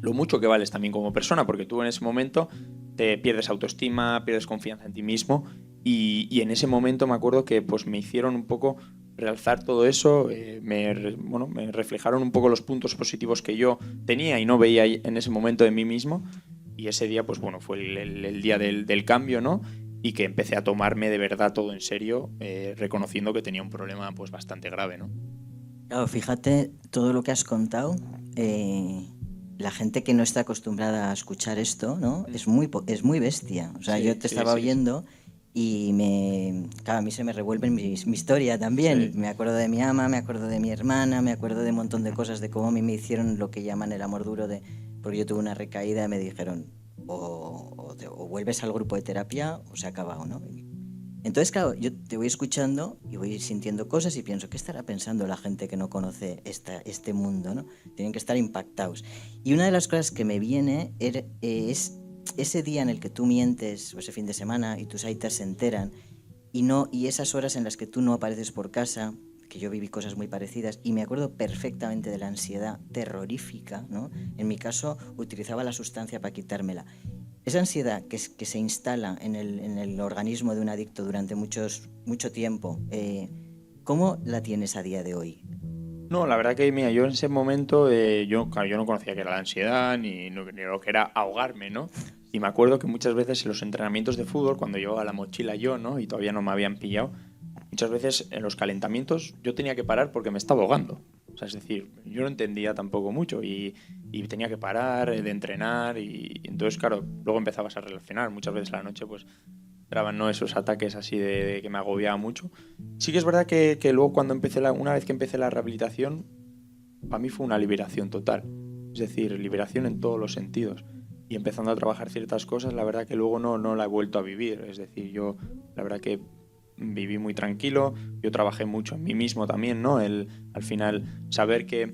lo mucho que vales también como persona, porque tú en ese momento te pierdes autoestima, pierdes confianza en ti mismo y en ese momento me acuerdo que pues me hicieron un poco realzar todo eso, me reflejaron un poco los puntos positivos que yo tenía y no veía en ese momento de mí mismo. Y ese día, pues bueno, fue el día del cambio, ¿no? Y que empecé a tomarme de verdad todo en serio, reconociendo que tenía un problema pues bastante grave, ¿no? Claro, fíjate todo lo que has contado. La gente que no está acostumbrada a escuchar esto, ¿no? Es muy bestia. O sea, Sí, yo te estaba oyendo y claro, a mí se me revuelve mi historia también. Sí. Me acuerdo de mi ama, me acuerdo de mi hermana, me acuerdo de un montón de cosas, de cómo a mí me hicieron lo que llaman el amor duro, porque yo tuve una recaída y me dijeron o vuelves al grupo de terapia o se ha acabado, ¿no? Entonces, claro, yo te voy escuchando y voy sintiendo cosas y pienso, ¿qué estará pensando la gente que no conoce este mundo, ¿no? Tienen que estar impactados. Y una de las cosas que me viene es ese día en el que tú mientes, o ese fin de semana, y tus aitas se enteran, y esas horas en las que tú no apareces por casa, que yo viví cosas muy parecidas, y me acuerdo perfectamente de la ansiedad terrorífica, ¿no? En mi caso, utilizaba la sustancia para quitármela. esa ansiedad que se instala en el organismo de un adicto durante mucho tiempo, ¿cómo la tienes a día de hoy? No, la verdad que, mira, yo en ese momento, yo no conocía qué era la ansiedad ni lo que era ahogarme, ¿no? Y me acuerdo que muchas veces en los entrenamientos de fútbol, cuando llevaba la mochila yo, ¿no? Y todavía no me habían pillado, muchas veces en los calentamientos yo tenía que parar porque me estaba ahogando. O sea, es decir, yo no entendía tampoco mucho y tenía que parar de entrenar y entonces, claro, luego empezabas a relacionar. Muchas veces a la noche, pues, entraban, ¿no?, esos ataques así de que me agobiaba mucho. Sí que es verdad que luego cuando una vez que empecé la rehabilitación, para mí fue una liberación total. Es decir, liberación en todos los sentidos. Y empezando a trabajar ciertas cosas, la verdad que luego no la he vuelto a vivir. Es decir, yo la verdad que viví muy tranquilo, yo trabajé mucho en mí mismo también, ¿no? Al final, saber que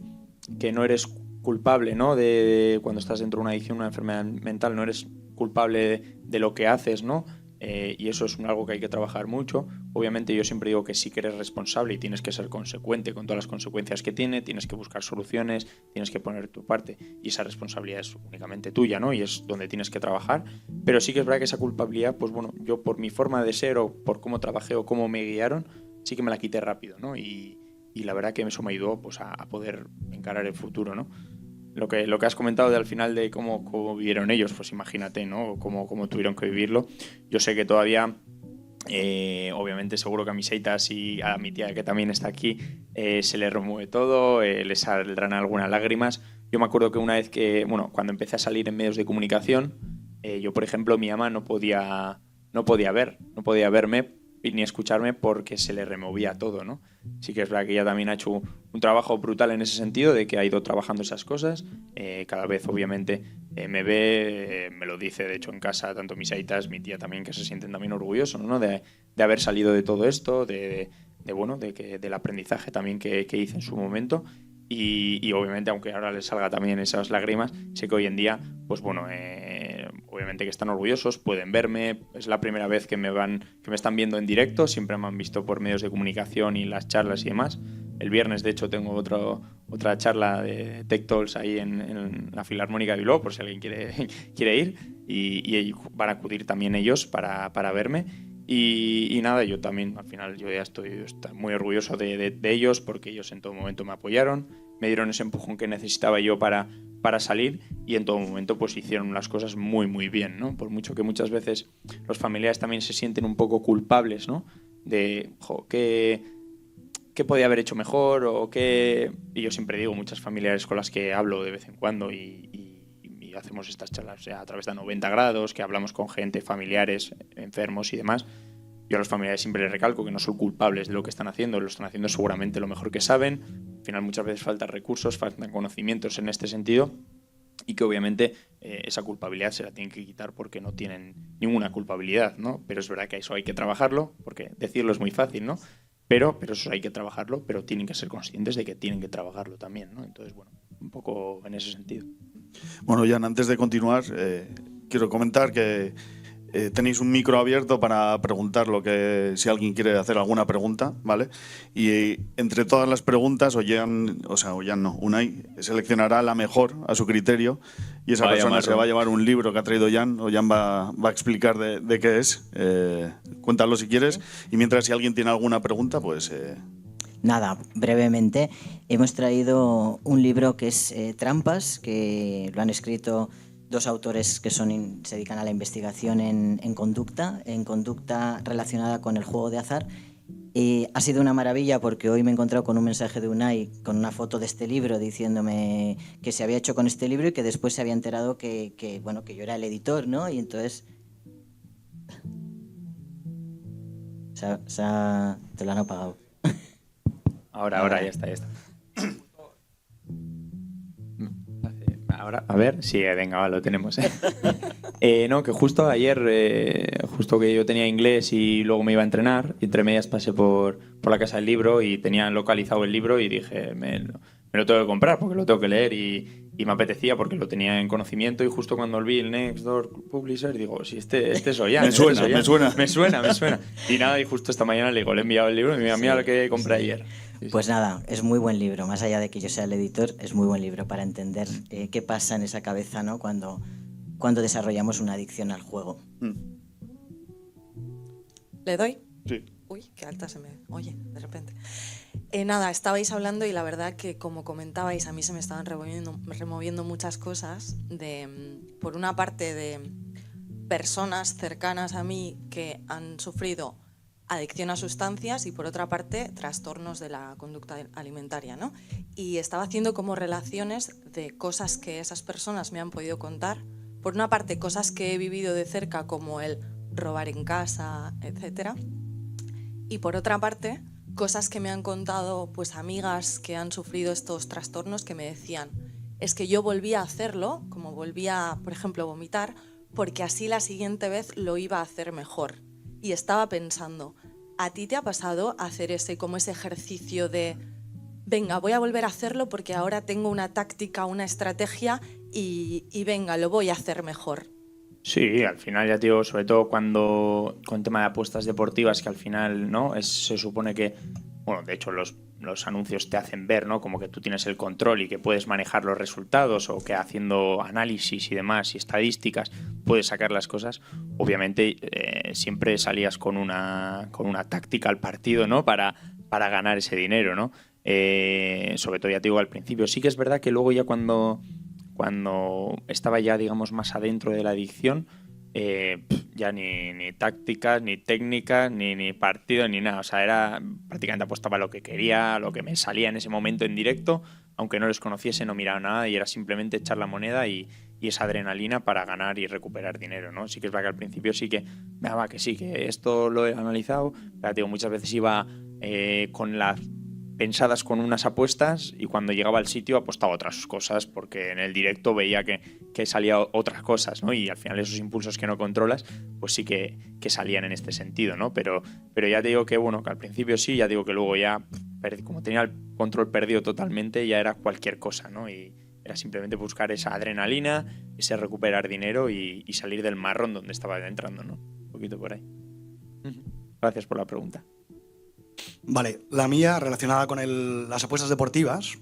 no eres culpable, ¿no? De cuando estás dentro de una adicción, una enfermedad mental, no eres culpable de lo que haces, ¿no? Y eso es algo que hay que trabajar mucho. Obviamente yo siempre digo que sí que eres responsable y tienes que ser consecuente con todas las consecuencias que tiene, tienes que buscar soluciones, tienes que poner tu parte y esa responsabilidad es únicamente tuya, ¿no? Y es donde tienes que trabajar. Pero sí que es verdad que esa culpabilidad, pues bueno, yo por mi forma de ser o por cómo trabajé o cómo me guiaron, sí que me la quité rápido, ¿no? Y la verdad que eso me ayudó, pues, a poder encarar el futuro, ¿no? Lo que has comentado de al final de cómo vivieron ellos, pues imagínate, ¿no? Cómo tuvieron que vivirlo. Yo sé que todavía, obviamente seguro que a mis aitas y a mi tía que también está aquí, se les remueve todo, les saldrán algunas lágrimas. Yo me acuerdo que una vez cuando empecé a salir en medios de comunicación, yo, por ejemplo, mi mamá no podía verme ni escucharme porque se le removía todo, ¿no? Sí que es verdad que ella también ha hecho un trabajo brutal en ese sentido, de que ha ido trabajando esas cosas. Cada vez, obviamente, me ve, me lo dice, de hecho, en casa, tanto mis aitas, mi tía también, que se sienten también orgullosos, ¿no? De haber salido de todo esto, del aprendizaje también que hice en su momento. Y obviamente, aunque ahora les salga también esas lágrimas, sé que hoy en día, pues bueno, obviamente que están orgullosos, pueden verme. Es la primera vez que me están viendo en directo, siempre me han visto por medios de comunicación y las charlas y demás. El viernes, de hecho, tengo otra charla de Tech Talks ahí en la Filarmónica de Bilbao, por si alguien quiere ir, y van a acudir también ellos para verme. Y nada, yo también, al final, yo ya estoy muy orgulloso de ellos, porque ellos en todo momento me apoyaron, me dieron ese empujón que necesitaba yo para salir, y en todo momento pues hicieron las cosas muy muy bien, ¿no? Por mucho que muchas veces los familiares también se sienten un poco culpables, ¿no? De, ¿qué podía haber hecho mejor? Y yo siempre digo, muchas familiares con las que hablo de vez en cuando y hacemos estas charlas, o sea, a través de 90 grados, que hablamos con gente, familiares, enfermos y demás. Yo a los familiares siempre les recalco que no son culpables de lo que están haciendo, lo están haciendo seguramente lo mejor que saben. Al final muchas veces faltan recursos, faltan conocimientos en este sentido, y que obviamente esa culpabilidad se la tienen que quitar porque no tienen ninguna culpabilidad, ¿no? Pero es verdad que eso hay que trabajarlo, porque decirlo es muy fácil, ¿no? Pero eso hay que trabajarlo, pero tienen que ser conscientes de que tienen que trabajarlo también, ¿no? Entonces, bueno, un poco en ese sentido. Bueno, Jan, antes de continuar, quiero comentar que tenéis un micro abierto para preguntar si alguien quiere hacer alguna pregunta, ¿vale? Y entre todas las preguntas, Unai seleccionará la mejor a su criterio, y esa persona se va a llevar un libro que ha traído Jan, o Jan va a explicar de qué es. Cuéntalo si quieres, y mientras, si alguien tiene alguna pregunta, pues... Nada, brevemente, hemos traído un libro que es Trampas, que lo han escrito dos autores que se dedican a la investigación en conducta relacionada con el juego de azar. Ha sido una maravilla, porque hoy me he encontrado con un mensaje de Unai con una foto de este libro diciéndome que se había hecho con este libro y que después se había enterado que yo era el editor, ¿no? Y entonces... te lo han apagado. Ahora ya está. Ahora, a ver, sí, venga, lo tenemos. No, que justo ayer, justo que yo tenía inglés y luego me iba a entrenar, y entre medias pasé por la casa del libro y tenían localizado el libro y dije, me lo tengo que comprar porque lo tengo que leer, y me apetecía porque lo tenía en conocimiento, y justo cuando vi el Nextdoor Publisher digo, si este soy ya. Me suena. Y nada, y justo esta mañana le he enviado el libro y mira lo que compré ayer. Pues nada, es muy buen libro, más allá de que yo sea el editor, es muy buen libro para entender qué pasa en esa cabeza, ¿no? Cuando cuando desarrollamos una adicción al juego. ¿Le doy? Sí. Uy, qué alta se me oye de repente. Nada, estabais hablando y la verdad que, como comentabais, a mí se me estaban removiendo muchas cosas. Por una parte, de personas cercanas a mí que han sufrido adicción a sustancias y, por otra parte, trastornos de la conducta alimentaria, ¿no? Y estaba haciendo como relaciones de cosas que esas personas me han podido contar. Por una parte, cosas que he vivido de cerca, como el robar en casa, etcétera. Y por otra parte, cosas que me han contado pues amigas que han sufrido estos trastornos, que me decían, es que yo volví a hacerlo, como volví a, por ejemplo, vomitar, porque así la siguiente vez lo iba a hacer mejor. Y estaba pensando, ¿a ti te ha pasado hacer ese ejercicio de, venga, voy a volver a hacerlo porque ahora tengo una táctica, una estrategia y venga, lo voy a hacer mejor? Sí, al final ya te digo, sobre todo cuando con tema de apuestas deportivas, que al final, ¿no? Se supone que, bueno, de hecho los anuncios te hacen ver, ¿no? Como que tú tienes el control y que puedes manejar los resultados, o que haciendo análisis y demás y estadísticas puedes sacar las cosas. Obviamente siempre salías con una táctica al partido, ¿no? Para ganar ese dinero, ¿no? Sobre todo, ya te digo, al principio. Sí que es verdad que luego ya cuando estaba ya, digamos, más adentro de la adicción, ya ni tácticas, ni técnicas, ni partido, ni nada. O sea, era prácticamente apostaba lo que quería, lo que me salía en ese momento en directo, aunque no les conociese, no miraba nada, y era simplemente echar la moneda y esa adrenalina para ganar y recuperar dinero, ¿no? Sí que es verdad que al principio sí que, que sí, que esto lo he analizado, pero digo, muchas veces iba con las pensadas con unas apuestas, y cuando llegaba al sitio apostaba otras cosas, porque en el directo veía que salía otras cosas, ¿no? Y al final esos impulsos que no controlas, pues sí que salían en este sentido, ¿no? Pero ya te digo que, bueno, que al principio sí, ya digo que luego ya, como tenía el control perdido totalmente, ya era cualquier cosa, ¿no? Y era simplemente buscar esa adrenalina, ese recuperar dinero y salir del marrón donde estaba entrando, ¿no? Un poquito por ahí. Gracias por la pregunta. Vale, la mía relacionada con las apuestas deportivas.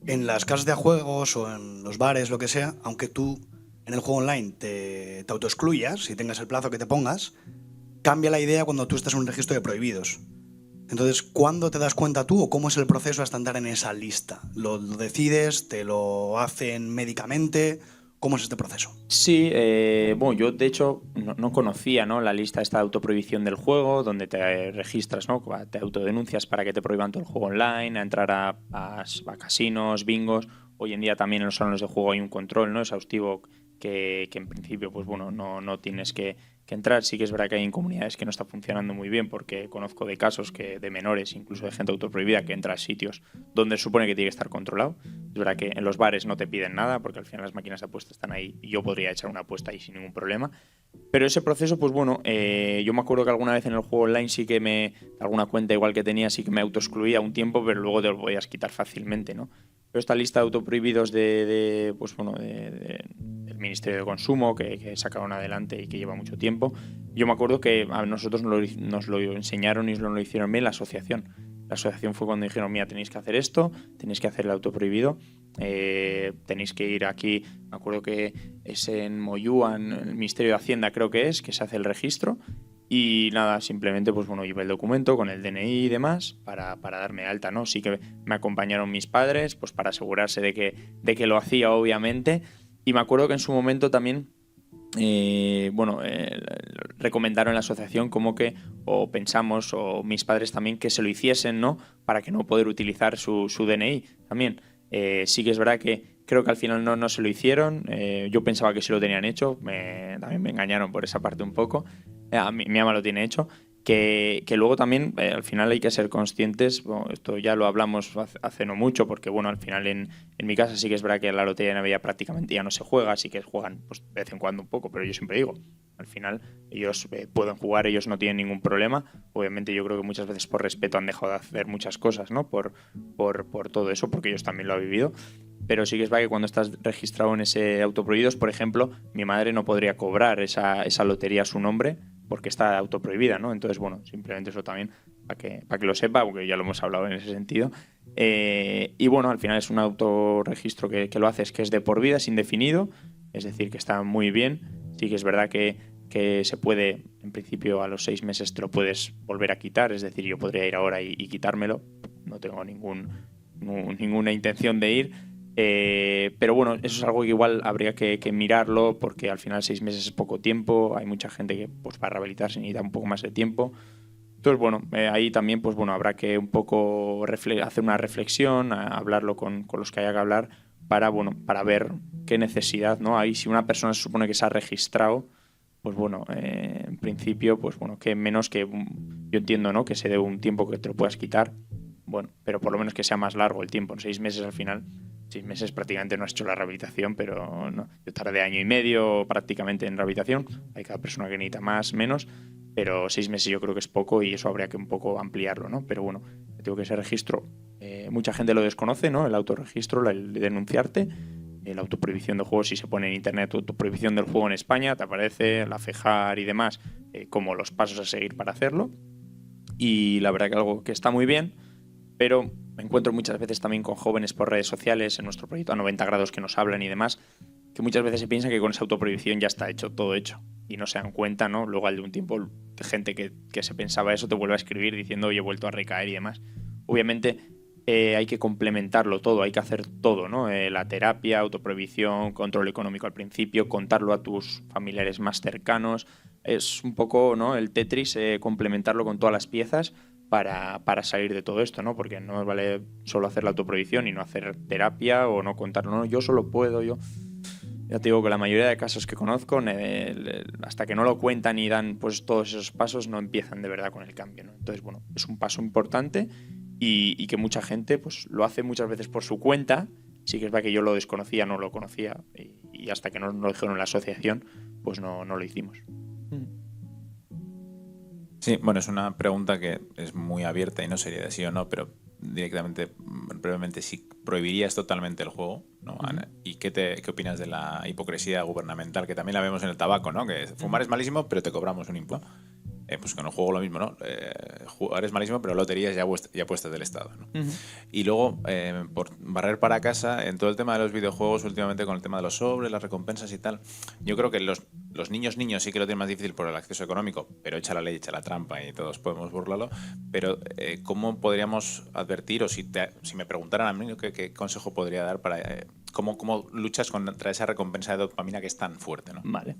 En las casas de juegos o en los bares, lo que sea, aunque tú en el juego online te autoexcluyas y tengas el plazo que te pongas, cambia la idea cuando tú estás en un registro de prohibidos. Entonces, ¿cuándo te das cuenta tú o cómo es el proceso hasta entrar en esa lista? ¿Lo decides? ¿Te lo hacen médicamente? ¿Cómo es este proceso? Sí, bueno, yo de hecho no conocía, ¿no?, la lista esta de autoprohibición del juego, donde te registras, ¿no?, te autodenuncias para que te prohíban todo el juego online, a entrar a casinos, bingos. Hoy en día también en los salones de juego hay un control, ¿no?, exhaustivo, que en principio, pues bueno, no tienes que entrar. Sí que es verdad que hay en comunidades que no está funcionando muy bien, porque conozco de casos de menores, incluso de gente autoprohibida, que entra a sitios donde se supone que tiene que estar controlado. Es verdad que en los bares no te piden nada, porque al final las máquinas de apuestas están ahí y yo podría echar una apuesta ahí sin ningún problema. Pero ese proceso, pues bueno, yo me acuerdo que alguna vez en el juego online sí que alguna cuenta igual que tenía, sí que me autoexcluía un tiempo, pero luego te lo podías quitar fácilmente, ¿no? Pero esta lista de autoprohibidos del Ministerio de Consumo, que sacaron adelante y que lleva mucho tiempo, yo me acuerdo que a nosotros nos lo enseñaron y nos lo hicieron bien la asociación. La asociación fue cuando dijeron, mira, tenéis que hacer esto, tenéis que hacer el autoprohibido, tenéis que ir aquí, me acuerdo que es en Moyúa, en el Ministerio de Hacienda creo que se hace el registro, y nada, simplemente pues bueno, llevé el documento con el DNI y demás para darme alta, ¿no? Sí que me acompañaron mis padres, pues para asegurarse de que lo hacía, obviamente. Y me acuerdo que en su momento también recomendaron en la asociación como que, o pensamos, o mis padres también, que se lo hiciesen, ¿no?, para que no poder utilizar su DNI también. Sí que es verdad que creo que al final no se lo hicieron. Yo pensaba que sí lo tenían hecho, también me engañaron por esa parte un poco. Mi ama lo tiene hecho. Que luego también al final hay que ser conscientes, bueno, esto ya lo hablamos hace no mucho, porque bueno, al final en mi casa sí que es verdad que la lotería de Navidad prácticamente ya no se juega, así que juegan pues de vez en cuando un poco, pero yo siempre digo, al final ellos pueden jugar, ellos no tienen ningún problema. Obviamente yo creo que muchas veces por respeto han dejado de hacer muchas cosas, ¿no?, por todo eso, porque ellos también lo han vivido. Pero sí que es verdad que cuando estás registrado en ese autoprohibidos, por ejemplo, mi madre no podría cobrar esa lotería a su nombre porque está autoprohibida, ¿no? Entonces, bueno, simplemente eso también para que lo sepa, porque ya lo hemos hablado en ese sentido. Y bueno, al final es un autorregistro que lo haces, que es de por vida, es indefinido. es decir, que está muy bien. Sí que es verdad que se puede, en principio a los 6 meses te lo puedes volver a quitar, es decir, yo podría ir ahora y quitármelo, no tengo ninguna intención de ir, pero bueno, eso es algo que igual habría que mirarlo, porque al final 6 meses es poco tiempo, hay mucha gente que pues para rehabilitarse necesita un poco más de tiempo. Entonces, bueno, ahí también pues bueno, habrá que un poco hacer una reflexión, hablarlo con los que haya que hablar para ver qué necesidad, ¿no? Ahí si una persona se supone que se ha registrado, pues bueno, en principio, pues bueno, que menos que yo entiendo, ¿no? Que se dé un tiempo que te lo puedas quitar, bueno, pero por lo menos que sea más largo el tiempo, en 6 meses al final. 6 meses prácticamente no has hecho la rehabilitación, pero no, yo tardé 1 año y medio prácticamente en rehabilitación. Hay cada persona que necesita más, menos, pero 6 meses yo creo que es poco y eso habría que un poco ampliarlo, ¿no? Pero bueno, tengo que ese registro. Mucha gente lo desconoce, ¿no? El autorregistro, el denunciarte, la autoprohibición de juegos. Si se pone en internet autoprohibición del juego en España, te aparece la FEJAR y demás, como los pasos a seguir para hacerlo. Y la verdad que algo que está muy bien, pero me encuentro muchas veces también con jóvenes por redes sociales en nuestro proyecto a 90 grados que nos hablan y demás, que muchas veces se piensa que con esa autoprohibición ya está hecho, todo hecho, y no se dan cuenta, ¿no? Luego al de un tiempo, gente que se pensaba eso te vuelve a escribir diciendo, oye, he vuelto a recaer y demás. Obviamente hay que complementarlo todo, hay que hacer todo, ¿no? La terapia, autoprohibición, control económico al principio, contarlo a tus familiares más cercanos, es un poco, ¿no? El Tetris, complementarlo con todas las piezas para salir de todo esto, ¿no? Porque no vale solo hacer la autoprohibición y no hacer terapia o no contar, no, yo solo puedo, yo... Ya te digo que la mayoría de casos que conozco, hasta que no lo cuentan y dan pues todos esos pasos, no empiezan de verdad con el cambio, ¿no? Entonces, bueno, es un paso importante y que mucha gente pues lo hace muchas veces por su cuenta. Sí que es verdad que yo lo desconocía, no lo conocía y hasta que no lo dijeron en la asociación, pues no lo hicimos. Sí, bueno, es una pregunta que es muy abierta y no sería de sí o no, pero directamente, brevemente, si prohibirías totalmente el juego, ¿no? ¿Y qué opinas de la hipocresía gubernamental, que también la vemos en el tabaco, ¿no? Que fumar es malísimo, pero te cobramos un impuesto. Pues con el juego lo mismo, ¿no? Jugar es malísimo, pero loterías ya puestas del Estado, ¿no? Y luego, por barrer para casa, en todo el tema de los videojuegos, últimamente con el tema de los sobres, las recompensas y tal, yo creo que los niños sí que lo tienen más difícil por el acceso económico, pero echa la ley, echa la trampa y todos podemos burlarlo. Pero, ¿cómo podríamos advertir, o si me preguntaran a mí, qué consejo podría dar para cómo luchas contra esa recompensa de dopamina que es tan fuerte, ¿no? Vale.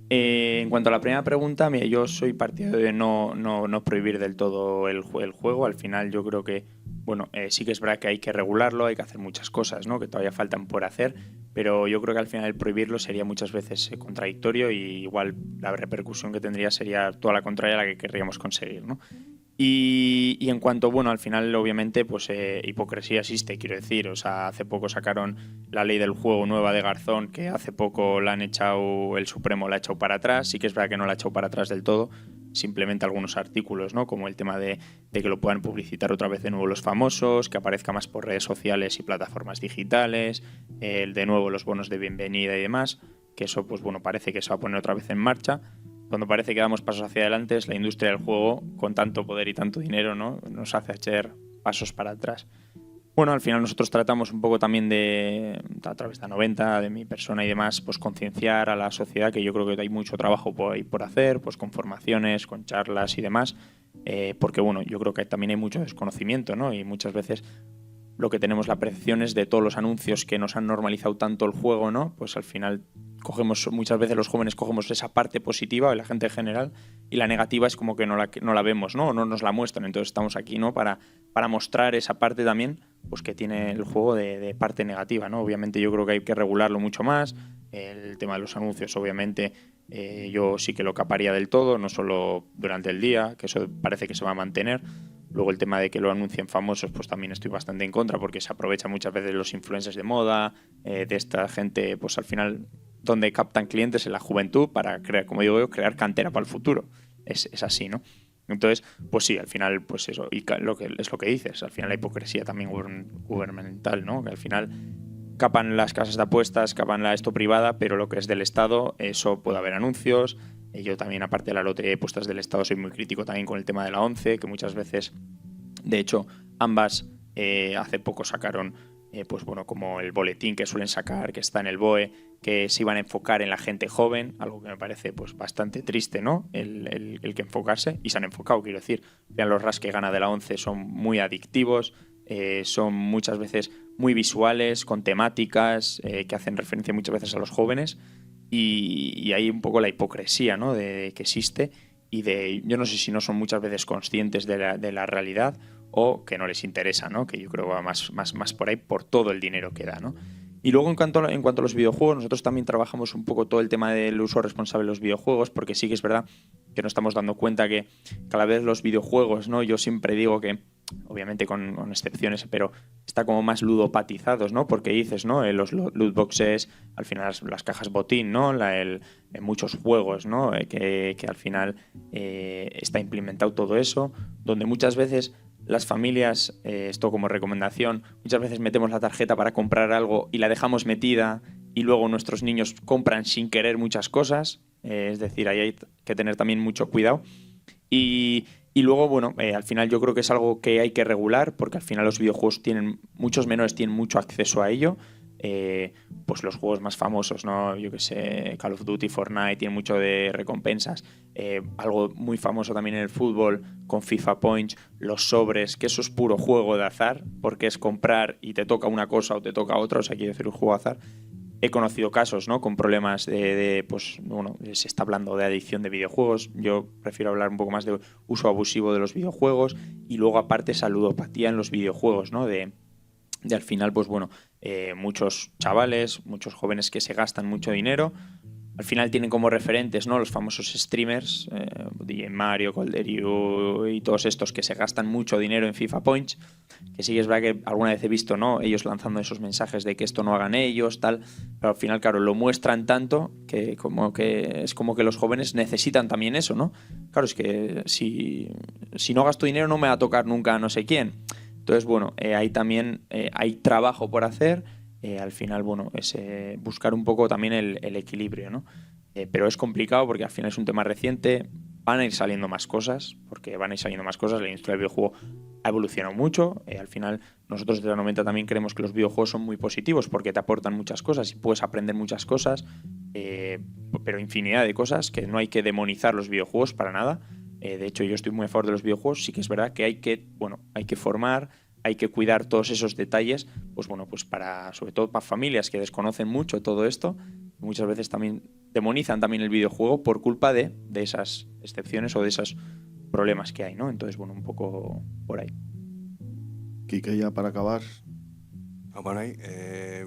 En cuanto a la primera pregunta, mira, yo soy partidario de no prohibir del todo el juego. Al final yo creo que, bueno, sí que es verdad que hay que regularlo, hay que hacer muchas cosas, ¿no? Que todavía faltan por hacer, pero yo creo que al final el prohibirlo sería muchas veces contradictorio y igual la repercusión que tendría sería toda la contraria a la que querríamos conseguir, ¿no? Y en cuanto, bueno, al final obviamente pues hipocresía existe, quiero decir, o sea, hace poco sacaron la ley del juego nueva de Garzón, que hace poco la han echado, el Supremo la ha echado para atrás, sí que es verdad que no la ha echado para atrás del todo, simplemente algunos artículos, ¿no? Como el tema de que lo puedan publicitar otra vez de nuevo los famosos, que aparezca más por redes sociales y plataformas digitales, de nuevo los bonos de bienvenida y demás, que eso pues bueno, parece que se va a poner otra vez en marcha. Cuando parece que damos pasos hacia adelante, es la industria del juego, con tanto poder y tanto dinero, ¿no? Nos hace echar pasos para atrás. Bueno, al final nosotros tratamos un poco también a través de 90, de mi persona y demás, pues concienciar a la sociedad, que yo creo que hay mucho trabajo por hacer, pues con formaciones, con charlas y demás, porque bueno, yo creo que también hay mucho desconocimiento, ¿no? Y muchas veces lo que tenemos la percepción es de todos los anuncios que nos han normalizado tanto el juego, ¿no? Pues al final muchas veces los jóvenes cogemos esa parte positiva de la gente en general y la negativa es como que no la vemos, ¿no? O no nos la muestran. Entonces estamos aquí, ¿no? Para mostrar esa parte también, pues que tiene el juego de parte negativa, ¿no? Obviamente yo creo que hay que regularlo mucho más. El tema de los anuncios, obviamente, yo sí que lo caparía del todo, no solo durante el día, que eso parece que se va a mantener. Luego el tema de que lo anuncien famosos, pues también estoy bastante en contra, porque se aprovecha muchas veces los influencers de moda, de esta gente, pues al final, donde captan clientes en la juventud para crear, como digo yo, crear cantera para el futuro. Es así, ¿no? Entonces, pues sí, al final, pues eso, y es lo que dices, al final la hipocresía también gubernamental, ¿no? Que al final capan las casas de apuestas, capan la esto privada, pero lo que es del Estado, eso puede haber anuncios. Yo también, aparte de la lotería de apuestas del Estado, soy muy crítico también con el tema de la ONCE, que muchas veces, de hecho, ambas hace poco sacaron, pues bueno, como el boletín que suelen sacar, que está en el BOE, que se iban a enfocar en la gente joven, algo que me parece pues bastante triste, ¿no? El que enfocarse, y se han enfocado, quiero decir. Vean, los RAS que gana de la 11 son muy adictivos, son muchas veces muy visuales, con temáticas que hacen referencia muchas veces a los jóvenes, y hay un poco la hipocresía, ¿no? de que existe, y yo no sé si no son muchas veces conscientes de la realidad, o que no les interesa, ¿no? Que yo creo que va más por ahí, por todo el dinero que da, ¿no? Y luego en cuanto a los videojuegos, nosotros también trabajamos un poco todo el tema del uso responsable de los videojuegos, porque sí que es verdad que nos estamos dando cuenta que cada vez los videojuegos, ¿no? Yo siempre digo que, obviamente con excepciones, pero está como más ludopatizados, ¿no? Porque dices, ¿no? Los loot boxes, al final las cajas botín, ¿no? En muchos juegos, ¿no? Que al final está implementado todo eso, donde muchas veces las familias, esto como recomendación, muchas veces metemos la tarjeta para comprar algo y la dejamos metida, y luego nuestros niños compran sin querer muchas cosas. Es decir, ahí hay que tener también mucho cuidado. Y luego, bueno, al final yo creo que es algo que hay que regular, porque al final los videojuegos muchos menores tienen mucho acceso a ello. Pues los juegos más famosos, ¿no? Yo que sé, Call of Duty, Fortnite, tienen mucho de recompensas. Algo muy famoso también en el fútbol, con FIFA Points, los sobres, que eso es puro juego de azar, porque es comprar y te toca una cosa o te toca otra, o sea, quiere decir un juego de azar. He conocido casos, ¿no? Con problemas pues bueno, se está hablando de adicción de videojuegos. Yo prefiero hablar un poco más de uso abusivo de los videojuegos, y luego aparte esa ludopatía en los videojuegos, ¿no? De al final, pues bueno, muchos chavales, muchos jóvenes que se gastan mucho dinero, al final tienen como referentes, ¿no? Los famosos streamers, DJ Mario, Colderio y todos estos que se gastan mucho dinero en FIFA Points, que sí que es verdad que alguna vez he visto, ¿no? Ellos lanzando esos mensajes de que esto no hagan ellos, tal, pero al final, claro, lo muestran tanto que es como que los jóvenes necesitan también eso, ¿no? Claro, es que si no gasto dinero no me va a tocar nunca a no sé quién. Entonces, bueno, ahí también hay trabajo por hacer. Al final, bueno, es buscar un poco también el equilibrio, ¿no? Pero es complicado porque al final es un tema reciente, van a ir saliendo más cosas, la industria del videojuego ha evolucionado mucho. Al final, nosotros desde la 90 también creemos que los videojuegos son muy positivos porque te aportan muchas cosas y puedes aprender muchas cosas, pero infinidad de cosas, que no hay que demonizar los videojuegos para nada. De hecho, yo estoy muy a favor de los videojuegos. Sí que es verdad que hay que formar, hay que cuidar todos esos detalles, pues bueno, pues sobre todo para familias que desconocen mucho todo esto, muchas veces también demonizan también el videojuego por culpa de esas excepciones o de esos problemas que hay, ¿no? Entonces, bueno, un poco por ahí. Quique, ya para acabar. Bueno,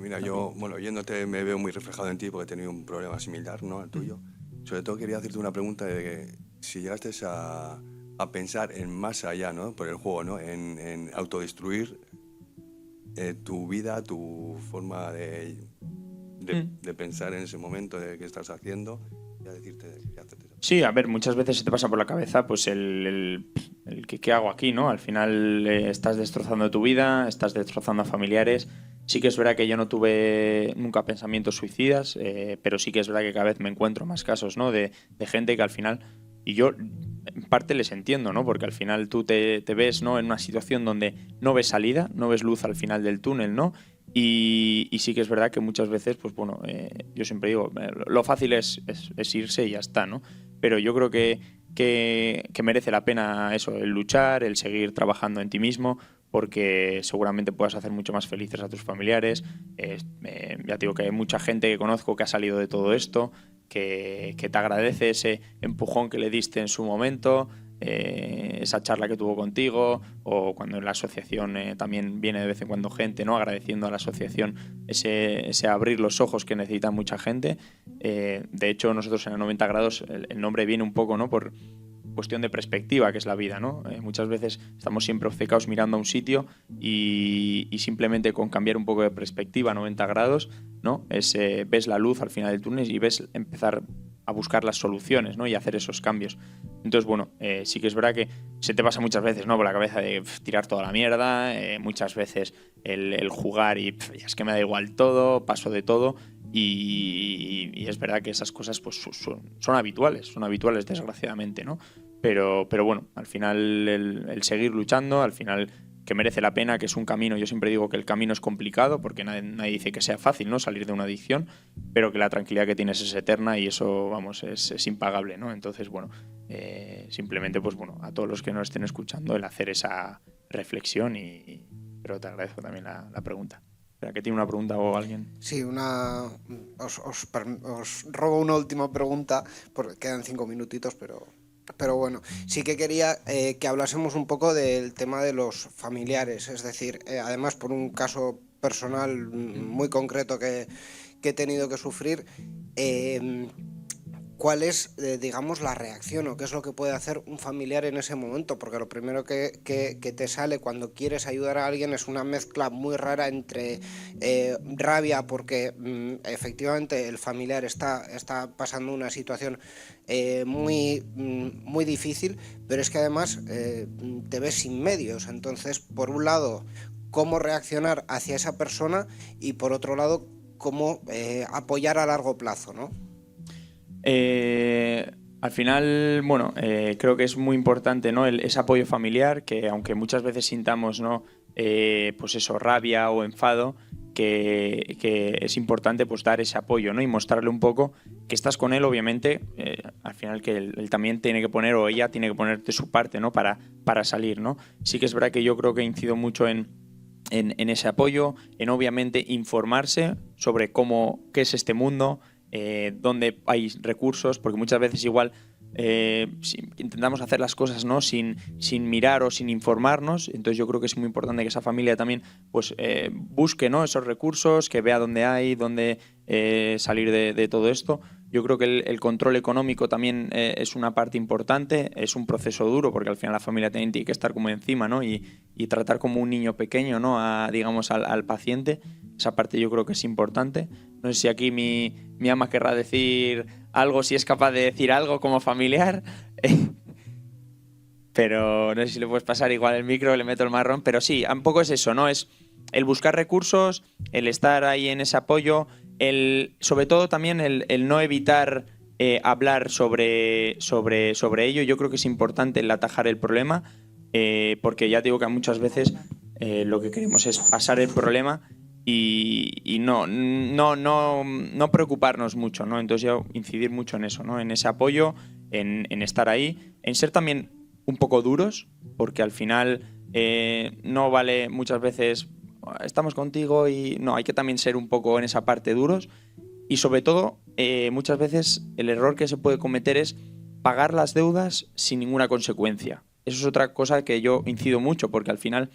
mira, yo, bueno, oyéndote me veo muy reflejado en ti porque he tenido un problema similar, ¿no? Al tuyo. Sobre todo quería hacerte una pregunta de que si llegaste a pensar en más allá, ¿no? Por el juego, ¿no? En autodestruir tu vida, tu forma de pensar en ese momento de qué estás haciendo, y a decirte qué haces. Sí, a ver, muchas veces se te pasa por la cabeza pues el ¿qué hago aquí, ¿no? Al final estás destrozando tu vida, estás destrozando a familiares. Sí que es verdad que yo no tuve nunca pensamientos suicidas, pero sí que es verdad que cada vez me encuentro más casos, ¿no? de gente que al final, y yo en parte les entiendo, ¿no? Porque al final tú te ves, ¿no? En una situación donde no ves salida, no ves luz al final del túnel, ¿no? Y sí que es verdad que muchas veces, pues bueno, yo siempre digo, lo fácil es irse y ya está, ¿no? Pero yo creo que merece la pena eso, el luchar, el seguir trabajando en ti mismo, porque seguramente puedas hacer mucho más felices a tus familiares. Ya te digo que hay mucha gente que conozco que ha salido de todo esto, que te agradece ese empujón que le diste en su momento, esa charla que tuvo contigo, o cuando en la asociación también viene de vez en cuando gente, ¿no? Agradeciendo a la asociación ese abrir los ojos que necesita mucha gente. De hecho, nosotros en el 90 grados el nombre viene un poco, ¿no? Por cuestión de perspectiva, que es la vida, ¿no? Muchas veces estamos siempre obcecados mirando a un sitio y simplemente con cambiar un poco de perspectiva 90 grados, ¿no? Ves la luz al final del túnel y ves empezar a buscar las soluciones, ¿no? Y hacer esos cambios. Entonces, bueno, sí que es verdad que se te pasa muchas veces, ¿no? Por la cabeza de tirar toda la mierda, muchas veces el jugar y es que me da igual todo, paso de todo. Y es verdad que esas cosas pues son habituales desgraciadamente, ¿no? Pero bueno, al final el seguir luchando, al final que merece la pena, que es un camino. Yo siempre digo que el camino es complicado porque nadie dice que sea fácil, ¿no?, salir de una adicción, pero que la tranquilidad que tienes es eterna y eso, vamos, es impagable, ¿no? Entonces, bueno, simplemente, pues bueno, a todos los que nos estén escuchando, el hacer esa reflexión pero te agradezco también la pregunta. ¿Espera, que tiene una pregunta o alguien? Sí, os robo una última pregunta, porque quedan 5 minutitos, pero bueno, sí que quería que hablásemos un poco del tema de los familiares, es decir, además por un caso personal muy concreto que he tenido que sufrir, ¿cuál es, digamos, la reacción o qué es lo que puede hacer un familiar en ese momento? Porque lo primero que te sale cuando quieres ayudar a alguien es una mezcla muy rara entre rabia porque efectivamente el familiar está pasando una situación muy difícil, pero es que además te ves sin medios. Entonces, por un lado, cómo reaccionar hacia esa persona y por otro lado, cómo apoyar a largo plazo, ¿no? Al final, bueno, creo que es muy importante, ¿no?, ese apoyo familiar, que aunque muchas veces sintamos, ¿no?, pues eso, rabia o enfado, que es importante pues dar ese apoyo, ¿no?, y mostrarle un poco que estás con él, obviamente, al final que él también tiene que poner, o ella tiene que poner de su parte, ¿no?, para salir, ¿no? Sí que es verdad que yo creo que incido mucho en ese apoyo, en obviamente informarse sobre qué es este mundo, dónde hay recursos, porque muchas veces igual intentamos hacer las cosas, ¿no?, sin mirar o sin informarnos. Entonces yo creo que es muy importante que esa familia también pues busque, ¿no?, esos recursos, que vea dónde hay, dónde salir de todo esto. Yo creo que el control económico también es una parte importante, es un proceso duro porque al final la familia tiene que estar como encima, ¿no?, y tratar como un niño pequeño, ¿no?, digamos al paciente. Esa parte yo creo que es importante. No sé si aquí mi ama querrá decir algo, si es capaz de decir algo como familiar, pero no sé si le puedes pasar igual el micro, le meto el marrón, pero sí, un poco es eso, ¿no? Es el buscar recursos, el estar ahí en ese apoyo, sobre todo también el no evitar hablar sobre ello. Yo creo que es importante el atajar el problema, porque ya te digo que muchas veces lo que queremos es pasar el problema y no preocuparnos mucho, ¿no? Entonces yo incidir mucho en eso, ¿no?, en ese apoyo, en estar ahí, en ser también un poco duros, porque al final no vale muchas veces estamos contigo y no, hay que también ser un poco en esa parte duros y sobre todo muchas veces el error que se puede cometer es pagar las deudas sin ninguna consecuencia. Eso es otra cosa que yo incido mucho, porque al final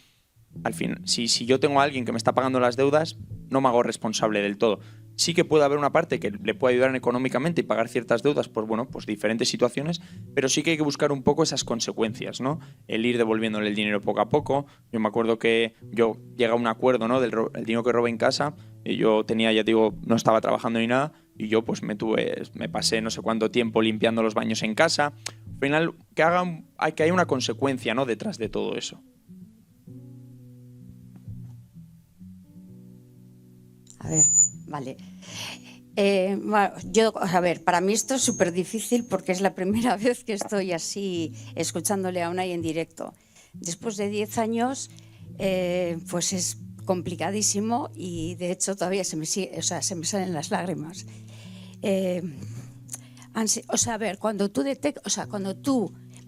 si yo tengo a alguien que me está pagando las deudas, no me hago responsable del todo. Sí que puede haber una parte que le puede ayudar económicamente y pagar ciertas deudas por pues diferentes situaciones, pero sí que hay que buscar un poco esas consecuencias, ¿no? El ir devolviéndole el dinero poco a poco. Yo me acuerdo que yo llegué a un acuerdo, ¿no?, del dinero que robé en casa. Y yo tenía, ya te digo, no estaba trabajando ni nada, y yo pues me pasé no sé cuánto tiempo limpiando los baños en casa. Al final, que hay una consecuencia, ¿no?, detrás de todo eso. A ver, vale. A ver, para mí esto es súper difícil porque es la primera vez que estoy así escuchándole a Unai en directo. Después de 10 años, pues es complicadísimo y de hecho todavía se me salen las lágrimas. A ver, cuando tú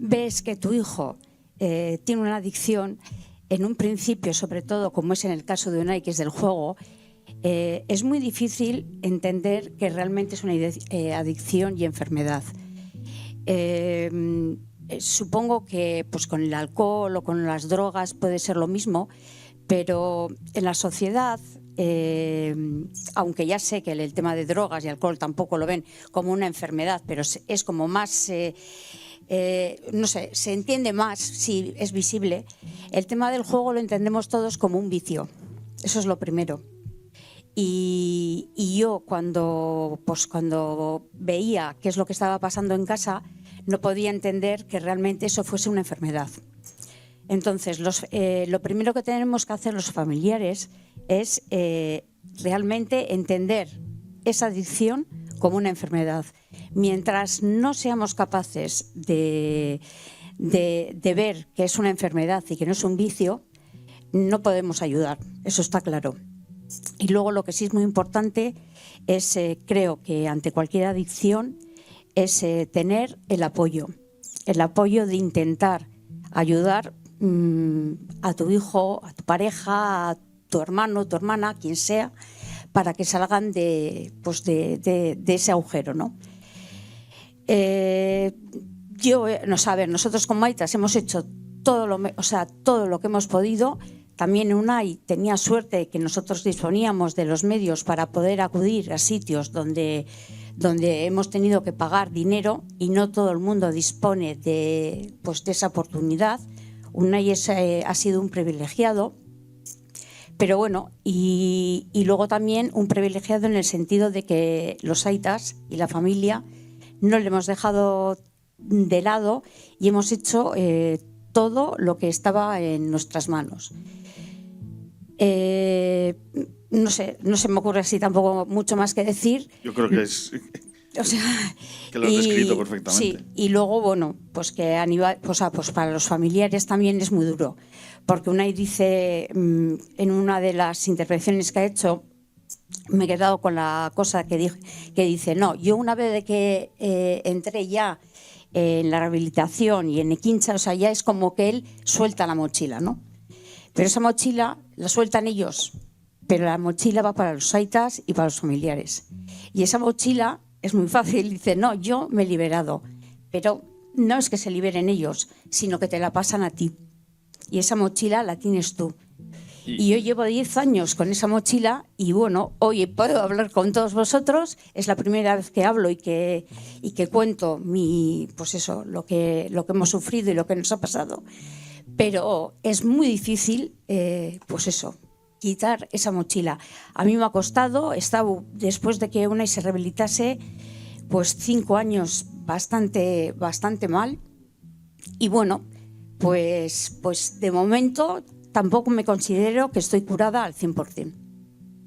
ves que tu hijo tiene una adicción, en un principio, sobre todo como es en el caso de Unai, que es del juego, es muy difícil entender que realmente es una adicción y enfermedad. Supongo que pues, con el alcohol o con las drogas puede ser lo mismo, pero en la sociedad, aunque ya sé que el tema de drogas y alcohol tampoco lo ven como una enfermedad, pero es como más, no sé, se entiende más si es visible. El tema del juego lo entendemos todos como un vicio, eso es lo primero. Y yo cuando veía qué es lo que estaba pasando en casa, no podía entender que realmente eso fuese una enfermedad. Entonces, lo primero que tenemos que hacer los familiares es realmente entender esa adicción como una enfermedad. Mientras no seamos capaces de ver que es una enfermedad y que no es un vicio, no podemos ayudar, eso está claro. Y luego lo que sí es muy importante es, creo que ante cualquier adicción, es tener el apoyo de intentar ayudar a tu hijo, a tu pareja, a tu hermano, tu hermana, quien sea, para que salgan de ese agujero, ¿no? Nosotros con Maitas hemos hecho todo lo que hemos podido. También Unai tenía suerte de que nosotros disponíamos de los medios para poder acudir a sitios donde hemos tenido que pagar dinero y no todo el mundo dispone de esa oportunidad. Unai ha sido un privilegiado, pero bueno, y luego también un privilegiado en el sentido de que los Aitas y la familia no le hemos dejado de lado y hemos hecho todo lo que estaba en nuestras manos. No se me ocurre así tampoco mucho más que decir. Yo creo que es que lo has descrito perfectamente. Sí, y luego, bueno, pues que a nivel, para los familiares también es muy duro, porque Unai dice en una de las intervenciones que ha hecho, me he quedado con la cosa que dice, no, yo una vez de que entré ya en la rehabilitación y en Equincha, ya es como que él suelta la mochila, ¿no? Pero esa mochila la sueltan ellos, pero la mochila va para los Aitas y para los familiares. Y esa mochila es muy fácil, dice, no, yo me he liberado, pero no es que se liberen ellos, sino que te la pasan a ti. Y esa mochila la tienes tú. Y yo llevo 10 años con esa mochila y bueno, hoy puedo hablar con todos vosotros, es la primera vez que hablo y que cuento lo que hemos sufrido y lo que nos ha pasado. Pero es muy difícil, quitar esa mochila. A mí me ha costado, después de que Unai se rehabilitase, 5 años bastante mal. Y bueno, pues de momento tampoco me considero que estoy curada al 100%. Un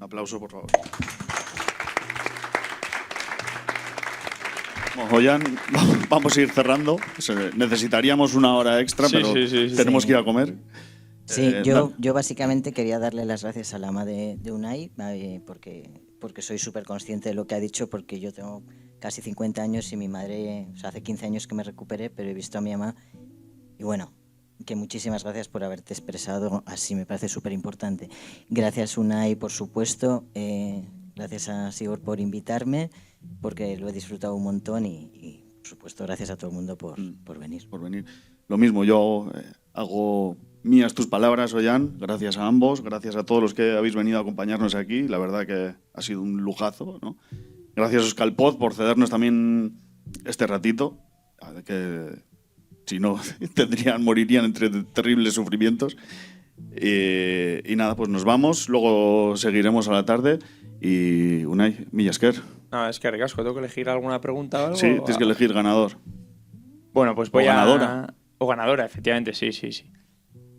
aplauso, por favor. Ollán, vamos a ir cerrando. Necesitaríamos una hora extra, pero tenemos que ir a comer. Sí, yo básicamente quería darle las gracias a la ama de Unai, porque soy súper consciente de lo que ha dicho, porque yo tengo casi 50 años y mi madre, hace 15 años que me recuperé, pero he visto a mi mamá y bueno, que muchísimas gracias por haberte expresado así, me parece súper importante. Gracias Unai, por supuesto, gracias a Sigor por invitarme, porque lo he disfrutado un montón y por supuesto gracias a todo el mundo por venir. Por venir. Lo mismo, yo hago mías tus palabras, Ollán, gracias a ambos, gracias a todos los que habéis venido a acompañarnos aquí, la verdad que ha sido un lujazo, ¿no? Gracias Euskalpod por cedernos también este ratito, que si no morirían entre terribles sufrimientos. Y nada, pues nos vamos, luego seguiremos a la tarde y Unai, mila esker. No, es que ricasco, ¿tengo que elegir alguna pregunta o algo? Sí, tienes que elegir ganador. Bueno, pues voy ganadora. O ganadora, efectivamente, sí.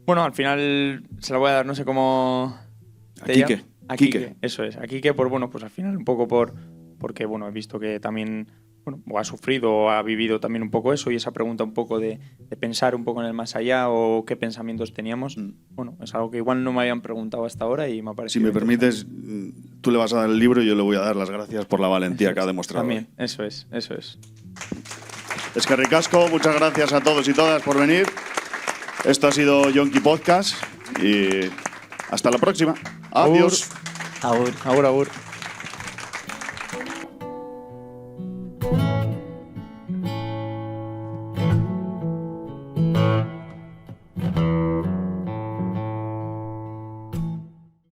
Bueno, al final se la voy a dar, no sé cómo... A Quique. Eso es. A Quique, pues al final un poco porque bueno, he visto que también o ha sufrido o ha vivido también un poco eso, y esa pregunta un poco de pensar un poco en el más allá o qué pensamientos teníamos, bueno, es algo que igual no me habían preguntado hasta ahora y me ha parecido... Si me permites, tú le vas a dar el libro y yo le voy a dar las gracias por la valentía que ha demostrado. También, eso es. Es que ricasco, muchas gracias a todos y todas por venir. Esto ha sido Yonki Podcast y hasta la próxima. Adiós. Agur. Agur.